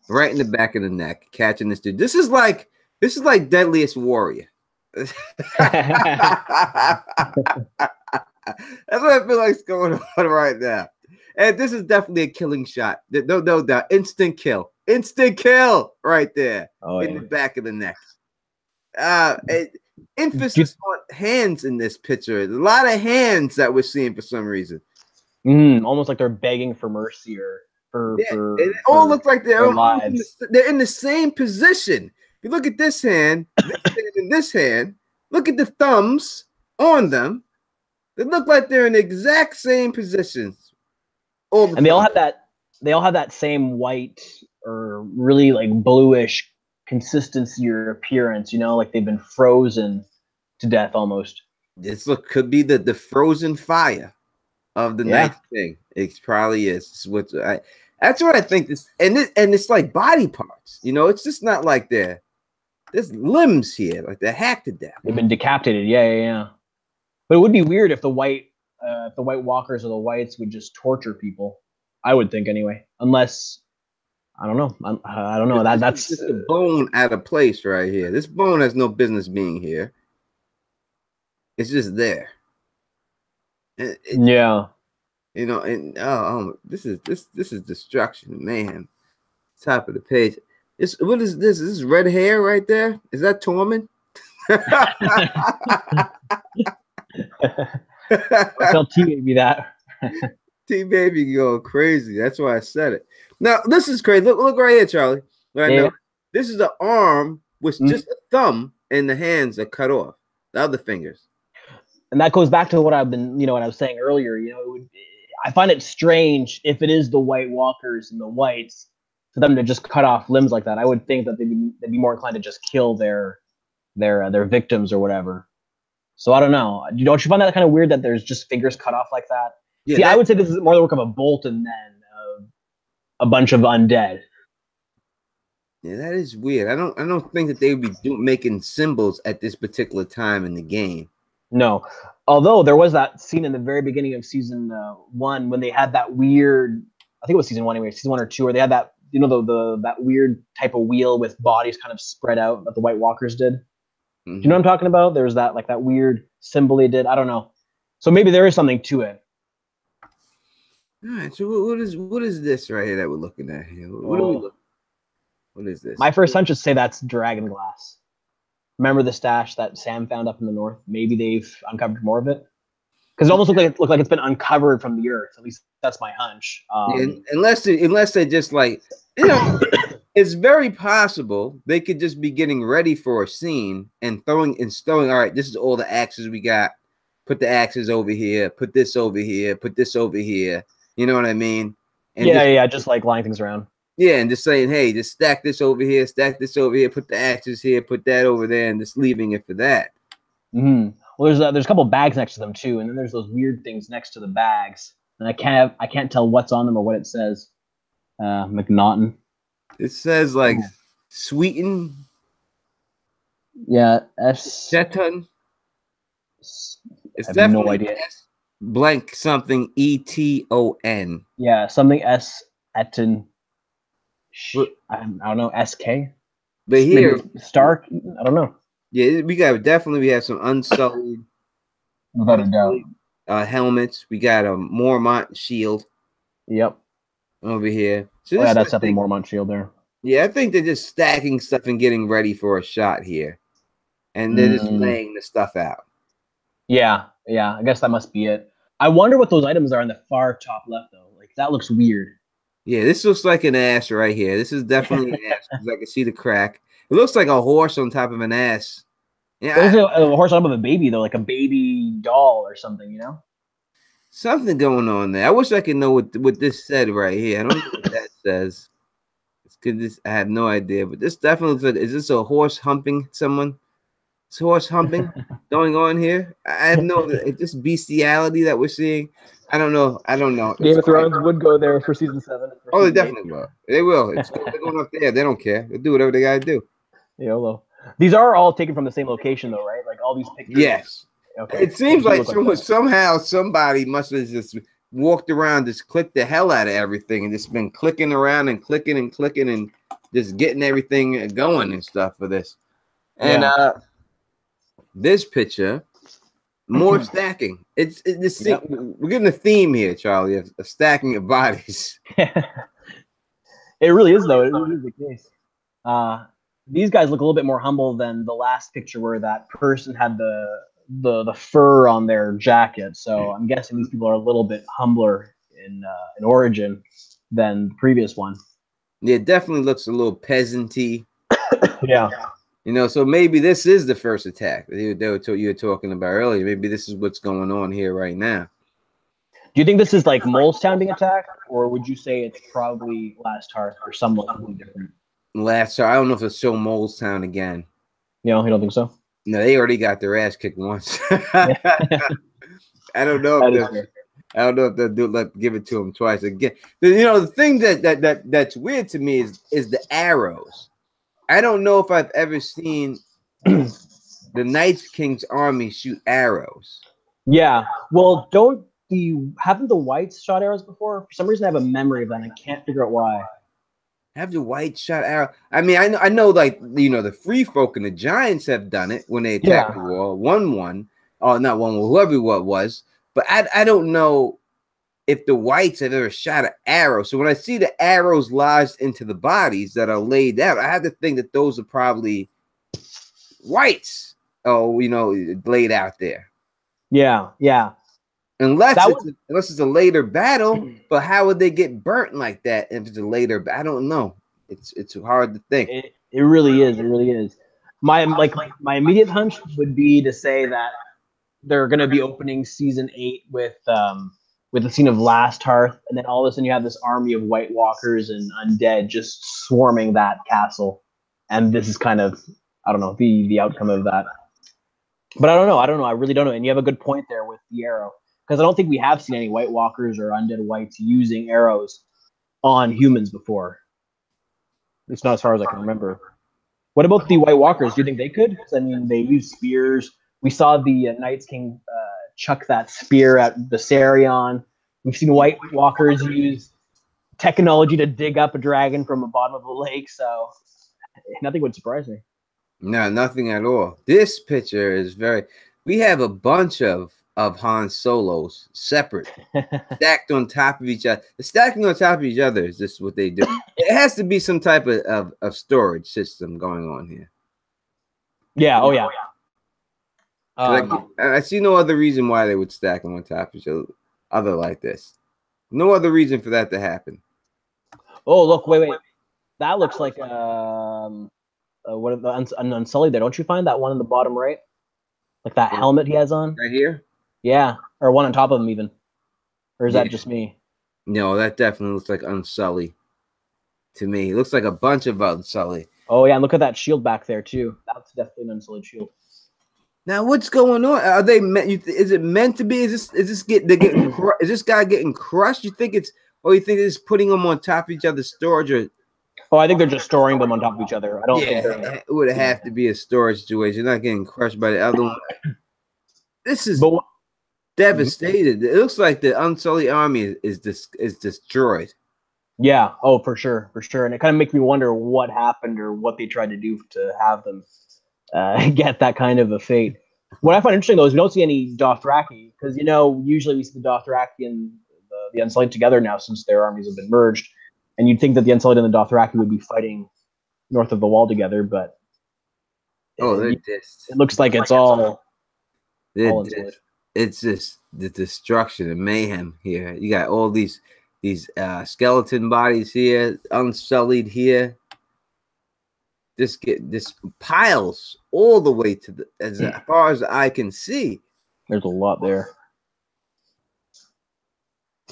Speaker 1: right in the back of the neck, catching this dude. This is like Deadliest Warrior. That's what I feel like is going on right now. And this is definitely a killing shot. No doubt. Instant kill right there in the back of the neck. Emphasis on hands in this picture. A lot of hands that we're seeing for some reason.
Speaker 2: Almost like they're begging for mercy or
Speaker 1: it all looks like they're in the same position. If you look at this hand, and this hand, look at the thumbs on them. They look like they're in the exact same positions.
Speaker 2: And they all have that same white or really like bluish consistency or appearance, like they've been frozen to death almost.
Speaker 1: This could be the frozen fire of the
Speaker 2: Yeah.
Speaker 1: Night King. It probably is. That's what I think. And it's like body parts. You know, it's just not like there's limbs here, like they're hacked to death.
Speaker 2: They've been decapitated. Yeah. But it would be weird if the White Walkers or the Whites would just torture people. I would think anyway, unless I don't know. I don't know. That's
Speaker 1: just a bone out of place right here. This bone has no business being here. It's just there.
Speaker 2: Yeah.
Speaker 1: You know, and this is destruction, man. Top of the page. What is this? Is this red hair right there? Is that Tormund?
Speaker 2: Tell T Baby that.
Speaker 1: T Baby going crazy. That's why I said it. Now this is crazy. Look right here, Charlie. Right now, this is the arm with just a thumb, and the hands are cut off. The other fingers.
Speaker 2: And that goes back to what I've been, what I was saying earlier. I find it strange if it is the White Walkers and the Whites for them to just cut off limbs like that. I would think that they'd be more inclined to just kill their victims or whatever. So I don't know. Don't you find that kind of weird that there's just fingers cut off like that? Yeah, see, I would say this is more the work of a Bolton than a bunch of undead.
Speaker 1: Yeah, that is weird. I don't think that they would be making symbols at this particular time in the game.
Speaker 2: No, although there was that scene in the very beginning of season 1 when they had that weird. I think it was season 1 anyway, season 1 or 2, where they had that that weird type of wheel with bodies kind of spread out that the White Walkers did. Mm-hmm. Do you know what I'm talking about? There's that that weird symbol they did. I don't know. So maybe there is something to it.
Speaker 1: All right. So what is this right here that we're looking at here? What are we looking? What is this?
Speaker 2: My first hunch is say that's dragon glass. Remember the stash that Sam found up in the north? Maybe they've uncovered more of it because it almost looked like it's been uncovered from the earth. At least that's my hunch.
Speaker 1: Unless they just like it's very possible they could just be getting ready for a scene and throwing. All right, this is all the axes we got. Put the axes over here. Put this over here. Put this over here. You know what I mean?
Speaker 2: And just like lying things around.
Speaker 1: Yeah, and just saying, hey, just stack this over here, stack this over here, put the axes here, put that over there, and just leaving it for that.
Speaker 2: Mm-hmm. Well, there's a couple bags next to them too, and then there's those weird things next to the bags, and I can't tell what's on them or what it says. McNaughton.
Speaker 1: It says like sweeten.
Speaker 2: Yeah,
Speaker 1: Seton.
Speaker 2: I have no idea.
Speaker 1: Blank something ETON.
Speaker 2: Yeah, something S Eton. I don't know, SK.
Speaker 1: But here,
Speaker 2: maybe Stark. I don't know.
Speaker 1: Yeah, we have some unsullied,
Speaker 2: without a doubt,
Speaker 1: helmets. We got a Mormont shield.
Speaker 2: Yep.
Speaker 1: Over here.
Speaker 2: So that's definitely Mormont shield there.
Speaker 1: Yeah, I think they're just stacking stuff and getting ready for a shot here, and they're just laying the stuff out.
Speaker 2: Yeah. I guess that must be it. I wonder what those items are in the far top left though. Like that looks weird.
Speaker 1: Yeah, this looks like an ass right here. This is definitely an ass because I can see the crack. It looks like a horse on top of an ass.
Speaker 2: Yeah, there's a horse on top of a baby though, like a baby doll or something, you know?
Speaker 1: Something going on there. I wish I could know what this said right here. I don't know what that says. I have no idea, but this definitely looks like, is this a horse humping someone? Is horse humping going on here? I have no. It's just bestiality that we're seeing. I don't know.
Speaker 2: Game of Thrones would go there for season 7.
Speaker 1: Oh, they definitely will. They will. They're going up there. They don't care. They'll do whatever they gotta do.
Speaker 2: YOLO. These are all taken from the same location, though, right? Like all these pictures.
Speaker 1: Yes.
Speaker 2: Okay.
Speaker 1: It seems like somehow somebody must have just walked around, just clicked the hell out of everything, and just been clicking around and clicking and just getting everything going and stuff for this. And this picture. More stacking. We're getting a theme here, Charlie, of stacking of bodies.
Speaker 2: It really is, though. It really is the case. These guys look a little bit more humble than the last picture where that person had the fur on their jacket. So I'm guessing these people are a little bit humbler in origin than the previous one.
Speaker 1: Yeah, it definitely looks a little peasanty.
Speaker 2: Yeah.
Speaker 1: You know, so maybe this is the first attack that you were talking about earlier. Maybe this is what's going on here right now.
Speaker 2: Do you think this is like Molestown being attacked, or would you say it's probably Last Hearth or something different?
Speaker 1: Last Hearth. I don't know if it's show Molestown again.
Speaker 2: You don't think so?
Speaker 1: No, they already got their ass kicked once.
Speaker 2: Yeah.
Speaker 1: I don't know if
Speaker 2: That is
Speaker 1: they'll.
Speaker 2: fair.
Speaker 1: I don't know if they'll give it to them twice again. The thing that's weird to me is the arrows. I don't know if I've ever seen the Knights King's army shoot arrows.
Speaker 2: Yeah. Well, haven't the whites shot arrows before? For some reason, I have a memory of that, and I can't figure out why.
Speaker 1: Have the white shot arrow? I mean, I know, like the free folk and the giants have done it when they attacked
Speaker 2: Yeah.
Speaker 1: the wall, one, or not one, whoever it was. But I don't know if the whites have ever shot an arrow. So when I see the arrows lodged into the bodies that are laid out, I have to think that those are probably whites. Oh, laid out there.
Speaker 2: Yeah. Yeah.
Speaker 1: Unless
Speaker 2: That
Speaker 1: it's a later battle, but how would they get burnt like that if it's a later? I don't know. It's hard to think.
Speaker 2: It really is. It really is. My immediate hunch would be to say that they're going to be opening season 8 with the scene of Last Hearth, and then all of a sudden you have this army of White Walkers and undead just swarming that castle, and this is kind of, I don't know, the outcome of that. But I don't know. I really don't know. And you have a good point there with the arrow, because I don't think we have seen any White Walkers or undead whites using arrows on humans before. It's not as far as I can remember. What about the White Walkers? Do you think they could? Because I mean, they use spears. We saw the Night's King chuck that spear at Viserion. We've seen White Walkers use technology to dig up a dragon from the bottom of a lake. So nothing would surprise me.
Speaker 1: No, nothing at all. This picture is very. We have a bunch of Han Solos separate, stacked on top of each other. The stacking on top of each other is just what they do. It has to be some type of storage system going on here.
Speaker 2: Yeah. Oh yeah.
Speaker 1: I see no other reason why they would stack them on top of each other like this. No other reason for that to happen.
Speaker 2: Oh look! Wait! That looks like what an Unsullied there. Don't you find that one in the bottom right? Like that helmet he has on?
Speaker 1: Right here?
Speaker 2: Yeah. Or one on top of him even. Or is that just me?
Speaker 1: No, that definitely looks like Unsullied to me. It looks like a bunch of Unsullied.
Speaker 2: Oh yeah, and look at that shield back there too. That's definitely an Unsullied shield.
Speaker 1: Now what's going on? Are they is it meant to be? Is this guy getting crushed? You think it's it's putting them on top of each other's storage? Or
Speaker 2: oh, I think they're just storing them on top of each other. I don't think
Speaker 1: it would have to be a storage situation. You're not getting crushed by the other one. This is devastated. It looks like the Unsullied army is destroyed.
Speaker 2: Yeah. Oh, for sure. And it kind of makes me wonder what happened or what they tried to do to have them get that kind of a fate. What I find interesting though is we don't see any Dothraki, because usually we see the Dothraki and the Unsullied together now since their armies have been merged, and you'd think that the Unsullied and the Dothraki would be fighting north of the wall together, but it looks like it's all
Speaker 1: it's just the destruction and mayhem here. You got all these skeleton bodies here, Unsullied here. This piles all the way to as far as I can see.
Speaker 2: There's a lot there.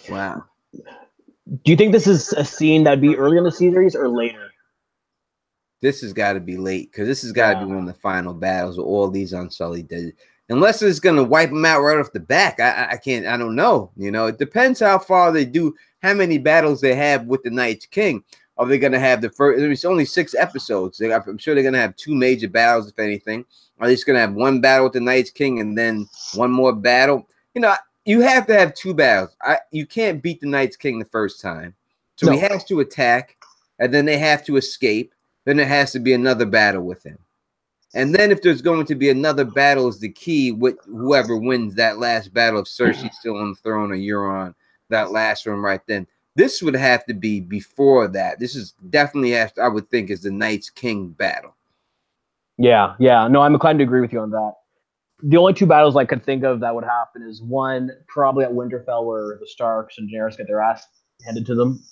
Speaker 1: Wow.
Speaker 2: Do you think this is a scene that would be early in the series or later?
Speaker 1: This has got to be late, because this has got to be one of the final battles of all these Unsullied did. Unless it's going to wipe them out right off the back. I can't. I don't know. It depends how far they do, how many battles they have with the Night's King. Are they going to have the first? It's only 6 episodes. I'm sure they're going to have 2 major battles, if anything. Are they just going to have 1 battle with the Night's King and then 1 more battle? You have to have 2 battles. You can't beat the Night's King the first time. So he has to attack, and then they have to escape. Then there has to be another battle with him. And then if there's going to be another battle is the key with whoever wins that last battle, if Cersei's still on the throne or Euron, that last one right then. This would have to be before that. This is definitely, I would think, is the Night's King battle.
Speaker 2: Yeah. No, I'm inclined to agree with you on that. The only 2 battles I could think of that would happen is one probably at Winterfell, where the Starks and Daenerys get their ass handed to them.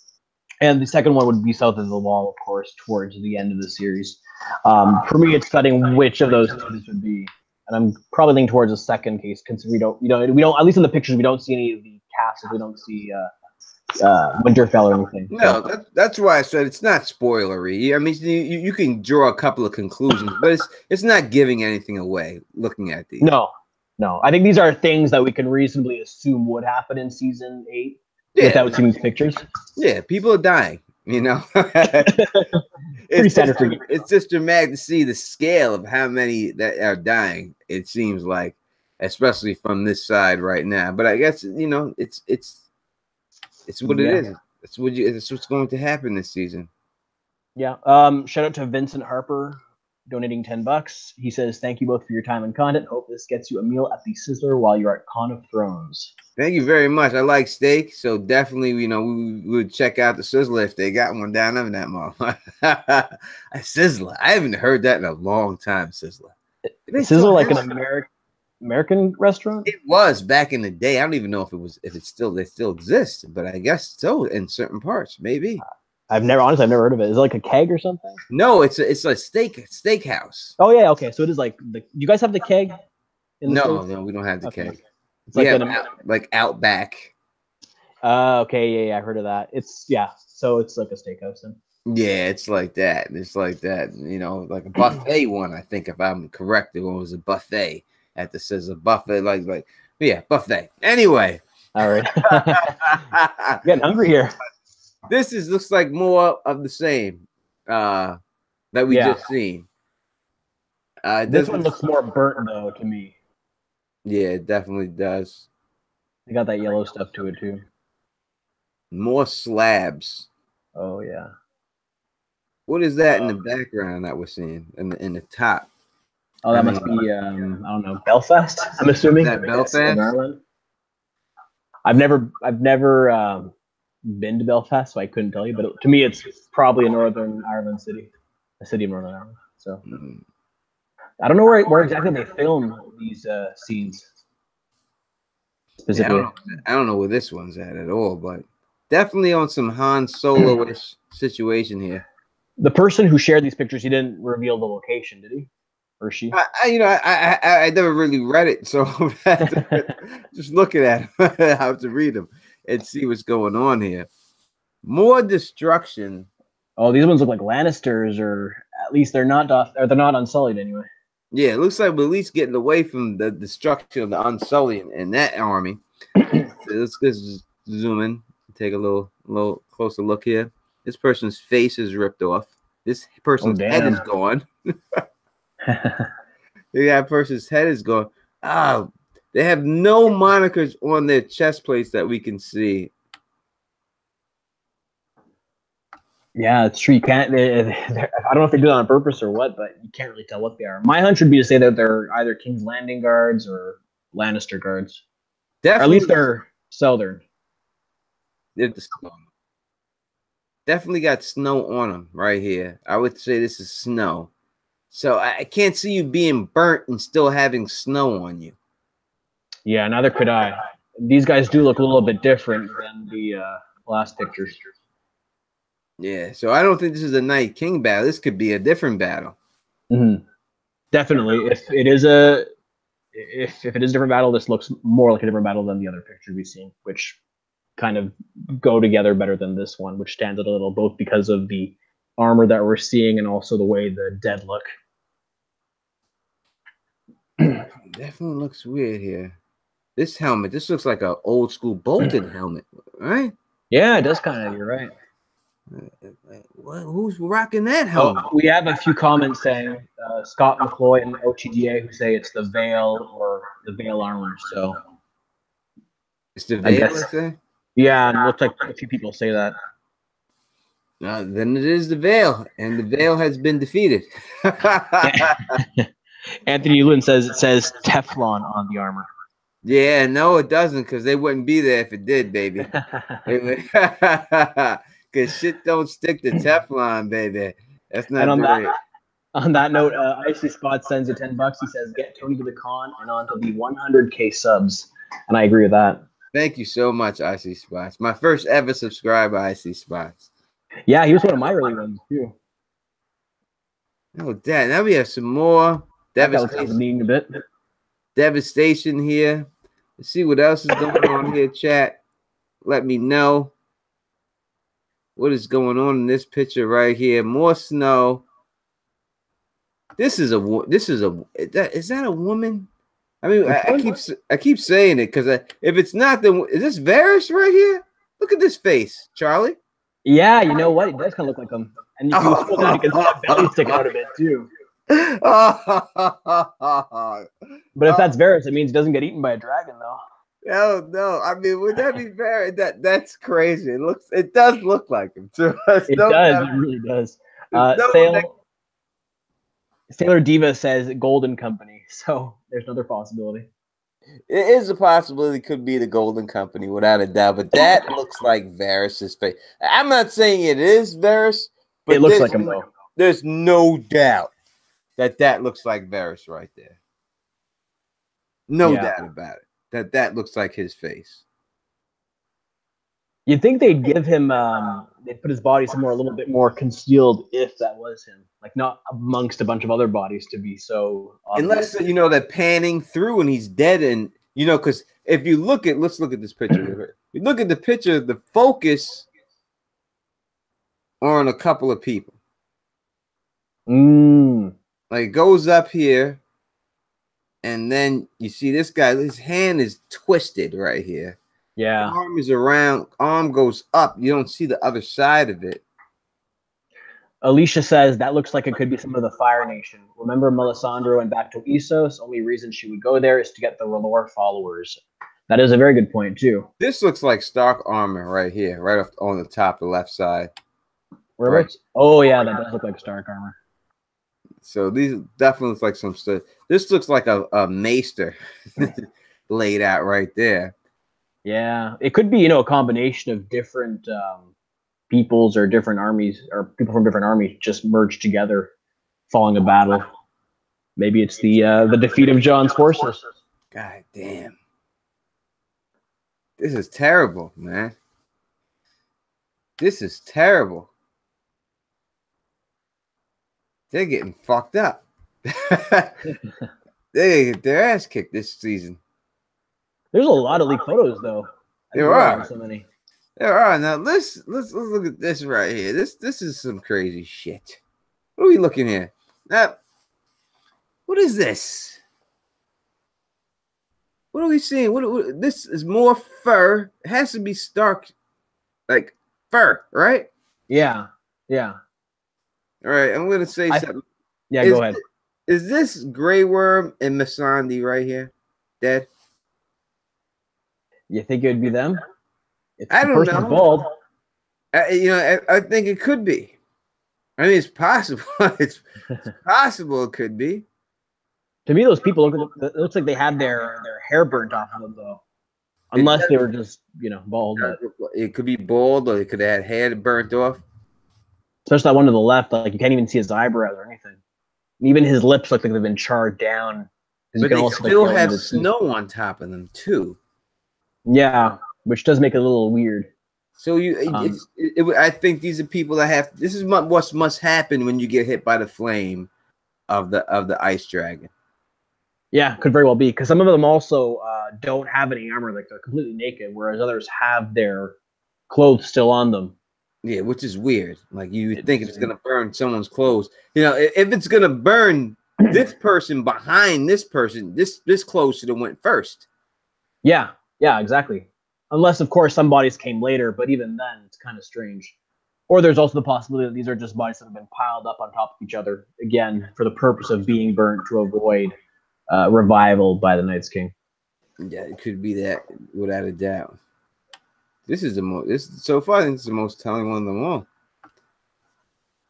Speaker 2: And the second one would be south of the wall, of course, towards the end of the series. For me, it's studying which of those 2 this would be, and I'm probably leaning towards the second case, because we don't, at least in the pictures, we don't see any of the castles. We don't see Winterfell or anything.
Speaker 1: No,
Speaker 2: So.
Speaker 1: that's why I said it's not spoilery. I mean, you can draw a couple of conclusions, but it's not giving anything away. Looking at these,
Speaker 2: No. I think these are things that we can reasonably assume would happen in season 8
Speaker 1: yeah,
Speaker 2: without seeing these pictures.
Speaker 1: Yeah, people are dying. You know,
Speaker 2: Pretty standard for you.
Speaker 1: It's just dramatic to see the scale of how many that are dying. It seems like, especially from this side right now. But I guess it's what it is. It's what's going to happen this season.
Speaker 2: Yeah. Shout out to Vincent Harper donating $10. He says, "Thank you both for your time and content. Hope this gets you a meal at the Sizzler while you're at Con of Thrones."
Speaker 1: Thank you very much. I like steak, so definitely, we would check out the Sizzler if they got one down there in that mall. A Sizzler. I haven't heard that in a long time. Sizzler.
Speaker 2: Sizzler, like an American restaurant?
Speaker 1: It was back in the day. I don't even know if they still exist, but I guess so in certain parts, maybe.
Speaker 2: I've never heard of it. Is it like a keg or something?
Speaker 1: No, it's a steakhouse.
Speaker 2: Oh yeah, okay. So it is like you guys have the keg?
Speaker 1: No, we don't have the keg.
Speaker 2: It's like
Speaker 1: like Outback.
Speaker 2: Okay, yeah, I heard of that. So it's like a steakhouse then.
Speaker 1: Yeah, it's like that. It's like that, like a buffet one. I think if I'm correct, it was a buffet at the Sizzler buffet, like buffet. Anyway,
Speaker 2: all right. Getting hungry here.
Speaker 1: This looks like more of the same that we just seen.
Speaker 2: This one looks more burnt though to me.
Speaker 1: Yeah, it definitely does.
Speaker 2: They got that yellow stuff to it too.
Speaker 1: More slabs.
Speaker 2: Oh yeah.
Speaker 1: What is that in the background that we're seeing in the top?
Speaker 2: Oh, that must be I don't know, Belfast. I'm assuming.
Speaker 1: Is that Belfast?
Speaker 2: I've never been to Belfast, so I couldn't tell you. But to me, it's probably a Northern Ireland city, a city of Northern Ireland. So I don't know where exactly they film these scenes. Specifically,
Speaker 1: I don't know where this one's at all, but definitely on some Han Solo-ish situation here.
Speaker 2: The person who shared these pictures, he didn't reveal the location, did he? Or she?
Speaker 1: I never really read it, so just looking at him, I have to read them and see what's going on here. More destruction.
Speaker 2: Oh, these ones look like Lannisters, or at least they're not Unsullied anyway.
Speaker 1: Yeah, it looks like we're at least getting away from the destruction of the Unsullied in that army. Let's just zoom in, take a little closer look here. This person's face is ripped off. This person's head is gone. That person's head is gone. Oh, they have no monikers on their chest plates that we can see.
Speaker 2: Yeah, it's true. You can't. I don't know if they do that on purpose or what, but you can't really tell what they are. My hunch would be to say that they're either King's Landing guards or Lannister guards. Definitely, or at least they're Southern.
Speaker 1: Definitely got snow on them right here. I would say this is snow. So I can't see you being burnt and still having snow on you.
Speaker 2: Yeah, neither could I. These guys do look a little bit different than the last pictures.
Speaker 1: Yeah, so I don't think this is a Night King battle. This could be a different battle.
Speaker 2: Mm-hmm. Definitely. If it is a different battle, this looks more like a different battle than the other picture we've seen, which kind of go together better than this one, which stands out a little, both because of the armor that we're seeing and also the way the dead look.
Speaker 1: Definitely looks weird here. This helmet, this looks like an old school bolted helmet, right?
Speaker 2: Yeah, it does kind of. You're right.
Speaker 1: Who's rocking that helmet?
Speaker 2: We have a few comments saying Scott McCloy and OTGA who say it's the veil or the veil armor. So
Speaker 1: it's the veil, I say?
Speaker 2: Yeah, and it looks like a few people say that.
Speaker 1: Then it is the veil, and the veil has been defeated.
Speaker 2: Anthony Lynn says it says Teflon on the armor.
Speaker 1: Yeah, no, it doesn't, because they wouldn't be there if it did, baby. Because shit don't stick to Teflon, baby. That's not great.
Speaker 2: On that note, Icy Spot sends you $10. He says, "Get Tony to the con and on to the 100K subs," and I agree with that.
Speaker 1: Thank you so much, Icy Spots. My first ever subscriber, Icy Spots.
Speaker 2: Yeah, he was one of my early ones too.
Speaker 1: Oh, damn! Now we have some more devastation.
Speaker 2: A bit.
Speaker 1: Devastation here. Let's see what else is going on here, chat. Let me know. What is going on in this picture right here? More snow. This is a is that a woman? I mean, I keep saying it because if it's not, then is this Varys right here? Look at this face, Charlie.
Speaker 2: Yeah, you know what? It does kind of look like him. And if you scroll down, you can see that belly sticking out a bit too. But if that's Varys, it means he doesn't get eaten by a dragon, though.
Speaker 1: No. I mean, would that be Varys? That's crazy. It does look like him too.
Speaker 2: It does. It really does. Sailor Diva says Golden Company, so there's another possibility.
Speaker 1: It is a possibility. It could be the Golden Company, without a doubt. But that looks like Varys' face. I'm not saying it is Varys, but
Speaker 2: it looks like him though.
Speaker 1: There's no doubt that looks like Varys right there. No doubt about it. That looks like his face.
Speaker 2: You'd think they'd give him, they'd put his body somewhere a little bit more concealed if that was him. Like, not amongst a bunch of other bodies to be so obvious.
Speaker 1: Unless, they're panning through and he's dead. And, because if you look at, let's look at this picture. You look at the picture, the focus on a couple of people. Like, it goes up here. And then you see this guy, his hand is twisted right here.
Speaker 2: Yeah.
Speaker 1: Arm is around, arm goes up. You don't see the other side of it.
Speaker 2: Alicia says that looks like it could be some of the Fire Nation. Remember, Melisandre went back to Essos. Only reason she would go there is to get the R'hllor followers. That is a very good point, too.
Speaker 1: This looks like Stark armor right here, right off on the top, the left side.
Speaker 2: Right. Oh, yeah, that does look like Stark armor.
Speaker 1: So these definitely look like some stuff. This looks like a maester laid out right there.
Speaker 2: Yeah, it could be, a combination of different peoples or different armies or people from different armies just merged together following a battle. Maybe it's the defeat of Jon's forces.
Speaker 1: God damn. This is terrible, man. This is terrible. They're getting fucked up. They get their ass kicked this season.
Speaker 2: There's a lot of leaked photos, though.
Speaker 1: There are
Speaker 2: so many.
Speaker 1: There are. Now let's look at this right here. This is some crazy shit. What are we looking here? What is this? What are we seeing? What this is more fur. It has to be Stark, like fur, right?
Speaker 2: Yeah.
Speaker 1: All right, I'm gonna say something.
Speaker 2: Yeah, go ahead.
Speaker 1: Is this Grey Worm and Missandei right here dead?
Speaker 2: You think it would be them?
Speaker 1: I don't know.
Speaker 2: Bald.
Speaker 1: I think it could be. I mean, it's possible. It's possible it could be.
Speaker 2: To me, those people it looks like they had their hair burnt off of them, though. Unless they were just, bald.
Speaker 1: It could be bald, or it could have had hair burnt off.
Speaker 2: Especially that one to the left, like you can't even see his eyebrows or anything. Even his lips look like they've been charred down.
Speaker 1: But they still have snow on top of them too.
Speaker 2: Yeah, which does make it a little weird.
Speaker 1: So I think these are people that have. This is what must happen when you get hit by the flame of the ice dragon.
Speaker 2: Yeah, could very well be, because some of them also don't have any armor, like they're completely naked, whereas others have their clothes still on them.
Speaker 1: Yeah, which is weird. Like you would think it's gonna burn someone's clothes. If it's gonna burn this person behind this person, this clothes should have went first.
Speaker 2: Yeah, exactly. Unless, of course, some bodies came later, but even then, it's kind of strange. Or there's also the possibility that these are just bodies that have been piled up on top of each other, again, for the purpose of being burnt to avoid revival by the Night's King.
Speaker 1: Yeah, it could be that, without a doubt. This is the most. So far, this is the most telling one of them all.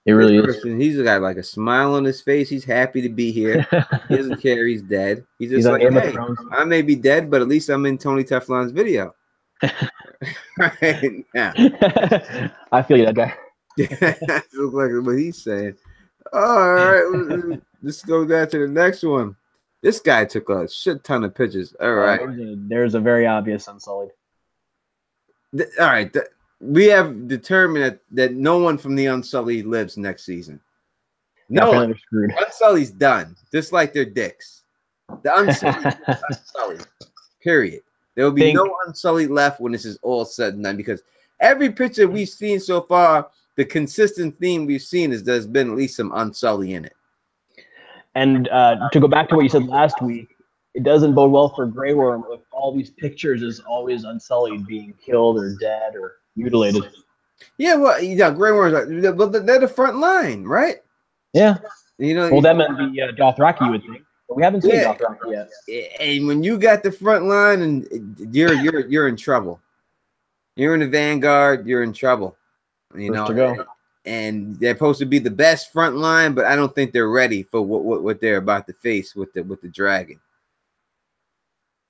Speaker 2: It really is.
Speaker 1: He's got like a smile on his face. He's happy to be here. He doesn't care. He's dead. He's just like, hey, I may be dead, but at least I'm in Tony Teflon's video. Right now.
Speaker 2: I feel you, that guy.
Speaker 1: That looks like what he's saying. All right, let's go down to the next one. This guy took a shit ton of pictures. All right.
Speaker 2: There's a very obvious Unsullied.
Speaker 1: All right. We have determined that no one from the Unsullied lives next season. No one. Unsullied's done. Just like their dicks. The Unsullied. Period. There will be no Unsullied left when this is all said and done, because every picture we've seen so far, the consistent theme we've seen is there's been at least some Unsullied in it.
Speaker 2: And to go back to what you said last week, it doesn't bode well for Grey Worm if all these pictures is always Unsullied being killed or dead or mutilated.
Speaker 1: Yeah, well, Grey Worms, they're the front line, right?
Speaker 2: Yeah.
Speaker 1: Well,
Speaker 2: them and the Dothraki, you would think, but we haven't seen Dothraki yet.
Speaker 1: And when you got the front line, and you're in trouble. You're in the vanguard. You're in trouble.
Speaker 2: First to go.
Speaker 1: And they're supposed to be the best front line, but I don't think they're ready for what they're about to face with the dragon.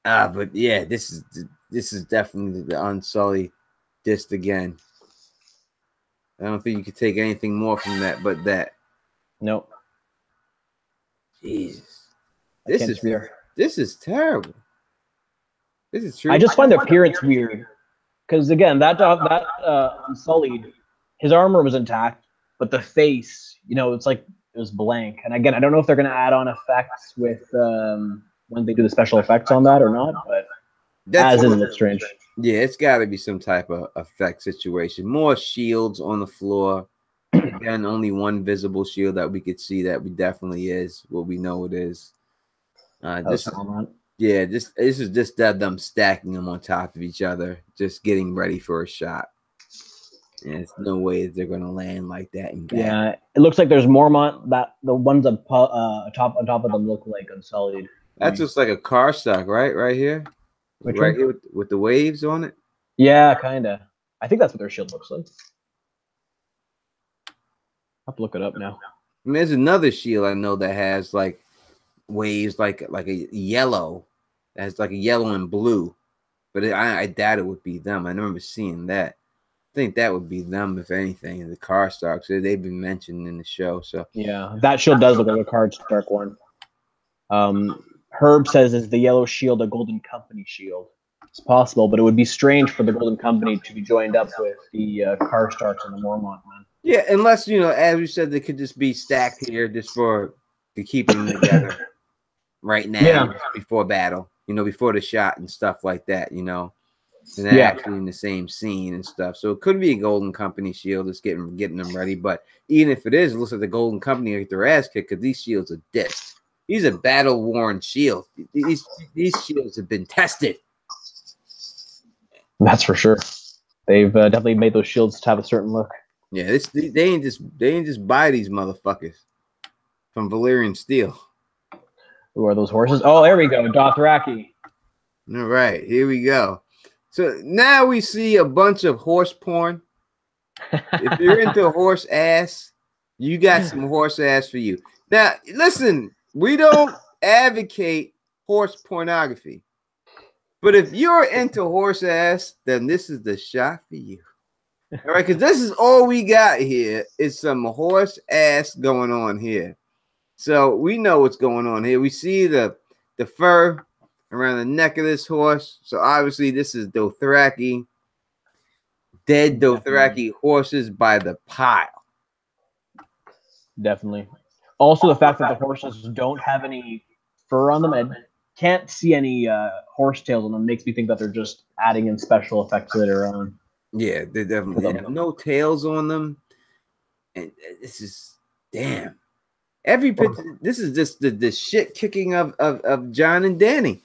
Speaker 1: But yeah, this is definitely the Unsullied dissed again. I don't think you could take anything more from that, but that.
Speaker 2: Nope.
Speaker 1: Jesus, this is terrible. This is true.
Speaker 2: I just find the appearance weird, because again, that Unsullied, his armor was intact, but the face, it's like it was blank. And again, I don't know if they're going to add on effects with when they do the special effects on that or not, but as is, it's strange.
Speaker 1: Yeah, it's got to be some type of effect situation. More shields on the floor. Again, only one visible shield that we could see that we definitely is what we know it is. This is just them stacking them on top of each other, just getting ready for a shot. And there's no way they're gonna land like that.
Speaker 2: Yeah, it looks like there's Mormont. That the ones on top of them look like Unsullied.
Speaker 1: That's just like a car stock, right? Right here, here with the waves on it.
Speaker 2: Yeah, kinda. I think that's what their shield looks like. I'll have to look it up now.
Speaker 1: I mean, there's another shield I know that has like waves, like a yellow, that has like a yellow and blue, but I doubt it would be them. I remember seeing that. I think that would be them, if anything. The car stocks, they've been mentioned in the show. So
Speaker 2: yeah, that shield does look like a car stock one. Herb says, is the yellow shield a Golden Company shield? It's possible, but it would be strange for the Golden Company to be joined up with the Karstarks and the Mormont men.
Speaker 1: Yeah, unless, as we said, they could just be stacked here just to keep them together right now, before battle, before the shot and stuff like that, and they're actually in the same scene and stuff. So it could be a Golden Company shield that's getting them ready. But even if it is, it looks like the Golden Company get their ass kicked because these shields are dissed. These are battle-worn shields. These shields have been tested.
Speaker 2: That's for sure. They've definitely made those shields to have a certain look.
Speaker 1: Yeah, they ain't just buy these motherfuckers from Valyrian Steel.
Speaker 2: Who are those horses? Oh, there we go, Dothraki.
Speaker 1: All right, here we go. So now we see a bunch of horse porn. If you're into horse ass, you got some horse ass for you. Now, listen, we don't advocate horse pornography. But if you're into horse ass, then this is the shot for you. All right, because this is all we got here is some horse ass going on here. So we know what's going on here. We see the fur around the neck of this horse. So obviously this is Dothraki. Dead Dothraki horses by the pile.
Speaker 2: Definitely. Also, the fact that the horses don't have any fur on them and can't see any horse tails on them makes me think that they're just adding in special effects later on.
Speaker 1: Yeah, they definitely have no tails on them. And this is damn. Every picture, this is just the shit kicking of Jon and Dany.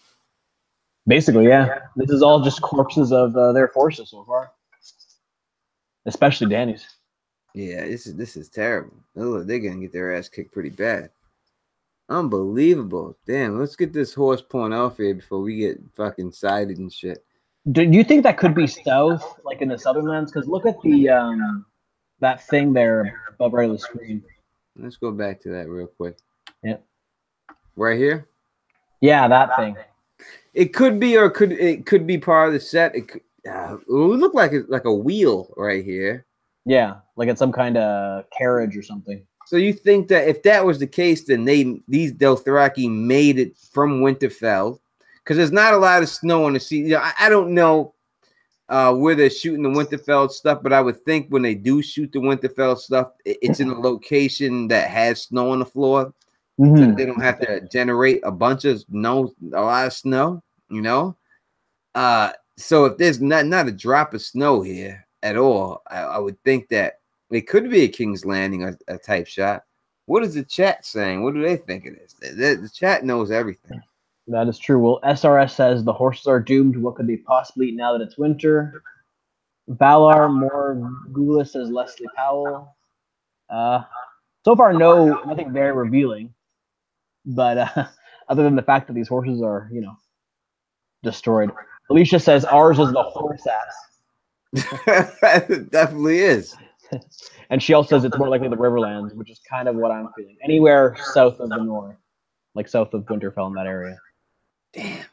Speaker 2: Basically, yeah. This is all just corpses of their forces so far. Especially Dany's.
Speaker 1: Yeah, this is terrible. They're gonna get their ass kicked pretty bad. Unbelievable. Damn, let's get this horse porn off here before we get fucking sighted and shit.
Speaker 2: Do you think that could be south, like in the southern lands? Because look at the that thing there above right of the screen.
Speaker 1: Let's go back to that real quick.
Speaker 2: Yeah.
Speaker 1: Right here?
Speaker 2: Yeah, that thing.
Speaker 1: It could be, or it could be part of the set. It would look like it's like a wheel right here.
Speaker 2: Yeah, like it's some kind of carriage or something.
Speaker 1: So you think that if that was the case, then these Dothraki made it from Winterfell, because there's not a lot of snow on the sea. I don't know where they're shooting the Winterfell stuff, but I would think when they do shoot the Winterfell stuff, it's in a location that has snow on the floor, so they don't have to generate a lot of snow. So if there's not a drop of snow here, at all. I would think that it could be a King's Landing, a type shot. What is the chat saying? What do they think it is? The chat knows everything.
Speaker 2: That is true. Well, SRS says the horses are doomed. What could they possibly eat now that it's winter? Valar more Gula says Leslie Powell. So far, nothing very revealing. But other than the fact that these horses are, destroyed. Alicia says ours is the horse ass.
Speaker 1: It definitely is.
Speaker 2: And she also says it's more likely the Riverlands, which is kind of what I'm feeling. Anywhere south of the north, like south of Winterfell in that area.
Speaker 1: Damn.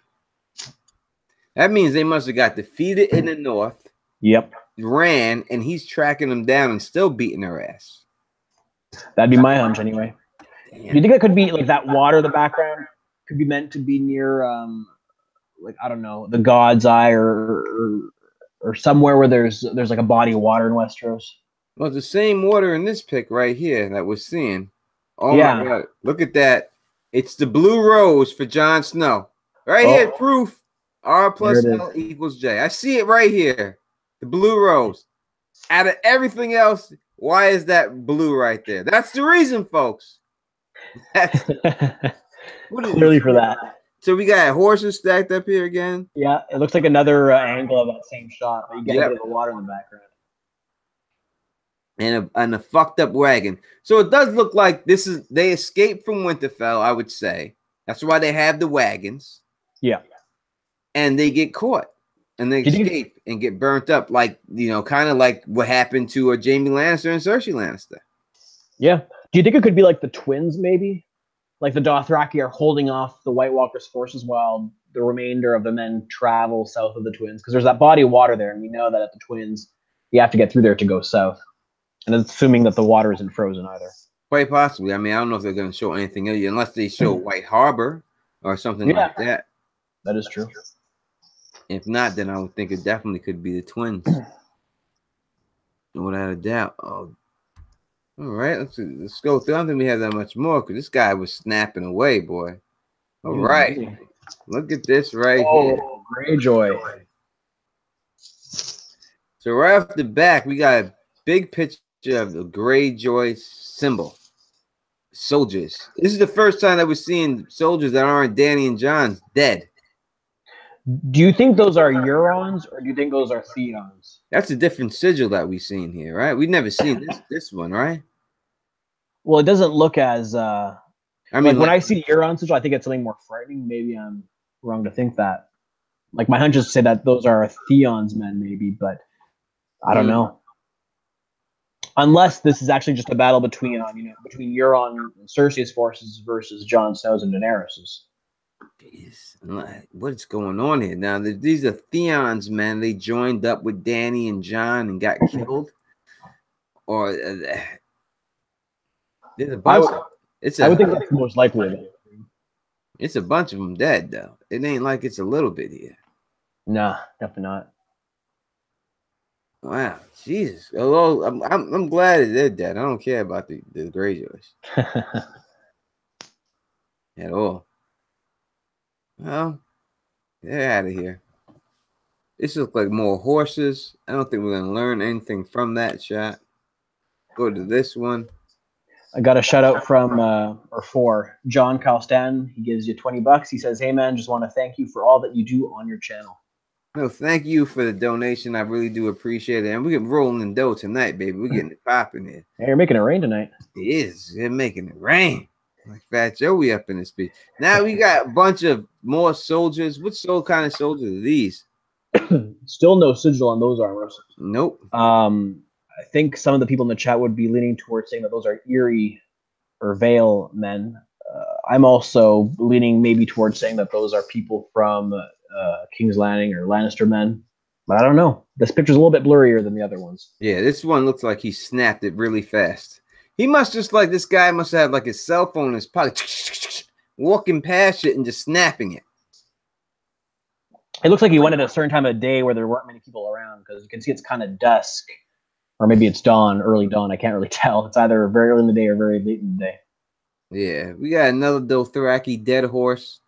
Speaker 1: That means they must have got defeated in the north.
Speaker 2: Yep.
Speaker 1: Ran, and he's tracking them down and still beating their ass.
Speaker 2: That'd be my hunch anyway. Damn. Do you think it could be like that water in the background could be meant to be near, like, I don't know, the God's Eye or somewhere where there's like a body of water in Westeros?
Speaker 1: Well, the same water in this pic right here that we're seeing. Oh my God. Look at that. It's the blue rose for Jon Snow. Right here, proof. R plus L equals J. I see it right here. The blue rose. Out of everything else, why is that blue right there? That's the reason, folks.
Speaker 2: Clearly for that.
Speaker 1: So we got horses stacked up here again.
Speaker 2: Yeah, it looks like another angle of that same shot, but you get a bit of the water in the background.
Speaker 1: And a fucked up wagon. So it does look like they escaped from Winterfell, I would say. That's why they have the wagons.
Speaker 2: Yeah. And
Speaker 1: they get caught. And they escape and get burnt up, like, kind of like what happened to Jaime Lannister and Cersei Lannister.
Speaker 2: Yeah. Do you think it could be like the twins, maybe? Like the Dothraki are holding off the White Walkers' forces while the remainder of the men travel south of the twins? Because there's that body of water there, and we know that at the twins, you have to get through there to go south. And assuming that the water isn't frozen either.
Speaker 1: Quite possibly. I mean, I don't know if they're going to show anything else, unless they show White Harbor or something like that.
Speaker 2: That is true.
Speaker 1: If not, then I would think it definitely could be the twins. Without a doubt. Oh, all right, let's go through. I don't think we have that much more because this guy was snapping away, boy. All right. Look at this right here.
Speaker 2: Greyjoy.
Speaker 1: So right off the back, we got a big picture of the Greyjoy symbol. Soldiers. This is the first time that we're seeing soldiers that aren't Dany and Jon's dead.
Speaker 2: Do you think those are Eurons or do you think those are Theons?
Speaker 1: That's a different sigil that we've seen here, right? We've never seen this one, right?
Speaker 2: Well, it doesn't look as I mean, when I see Euron sigil, I think it's something more frightening. Maybe I'm wrong to think that. Like my hunches say that those are Theon's men, maybe, but I don't know. Unless this is actually just a battle between Euron and Cersei's forces versus Jon Snow's and Daenerys's.
Speaker 1: Jeez, what's going on here? Now, these are Theon's men. They joined up with Dany and Jon and got killed. Or there's a bunch. I
Speaker 2: would think that's the most likely.
Speaker 1: It's a bunch of them dead, though. It ain't like it's a little bit here.
Speaker 2: Nah, definitely not.
Speaker 1: Wow, Jesus! Although I'm glad they're dead. I don't care about the Greyjoys at all. Well, they're out of here. This looks like more horses. I don't think we're gonna learn anything from that shot. Go to this one.
Speaker 2: I got a shout out from for John Calstan. He gives you $20. He says, "Hey man, just want to thank you for all that you do on your channel."
Speaker 1: No, thank you for the donation. I really do appreciate it. And we're getting rolling in dough tonight, baby. We're getting it popping here.
Speaker 2: Hey, you're making it rain tonight.
Speaker 1: It is. They're making it rain. Like Fat Joey up in this piece. Now we got a bunch of more soldiers. What kind of soldiers are these?
Speaker 2: Still no sigil on those armors.
Speaker 1: Nope.
Speaker 2: I think some of the people in the chat would be leaning towards saying that those are Eyrie or Vale men. I'm also leaning maybe towards saying that those are people from King's Landing or Lannister men. But I don't know. This picture's a little bit blurrier than the other ones.
Speaker 1: Yeah, this one looks like he snapped it really fast. He must just like this guy must have like his cell phone in his pocket, walking past it and just snapping it.
Speaker 2: It looks like he went at a certain time of day where there weren't many people around because you can see it's kind of dusk. Or maybe it's dawn, early dawn. I can't really tell. It's either very early in the day or very late in the day.
Speaker 1: Yeah, we got another Dothraki dead horse.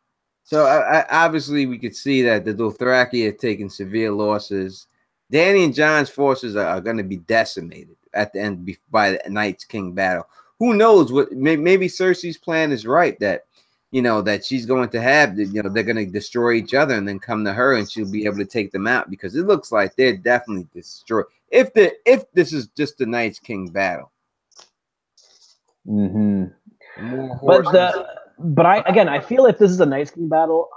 Speaker 1: So obviously we could see that the Dothraki have taken severe losses. Danny and John's forces are going to be decimated at the end by the Night's King battle. Who knows what? Maybe Cersei's plan is right, that that she's going to have, they're going to destroy each other and then come to her and she'll be able to take them out, because it looks like they're definitely destroyed. If this is just the Night's King battle.
Speaker 2: Mm-hmm. But I feel if this is a Night's King battle,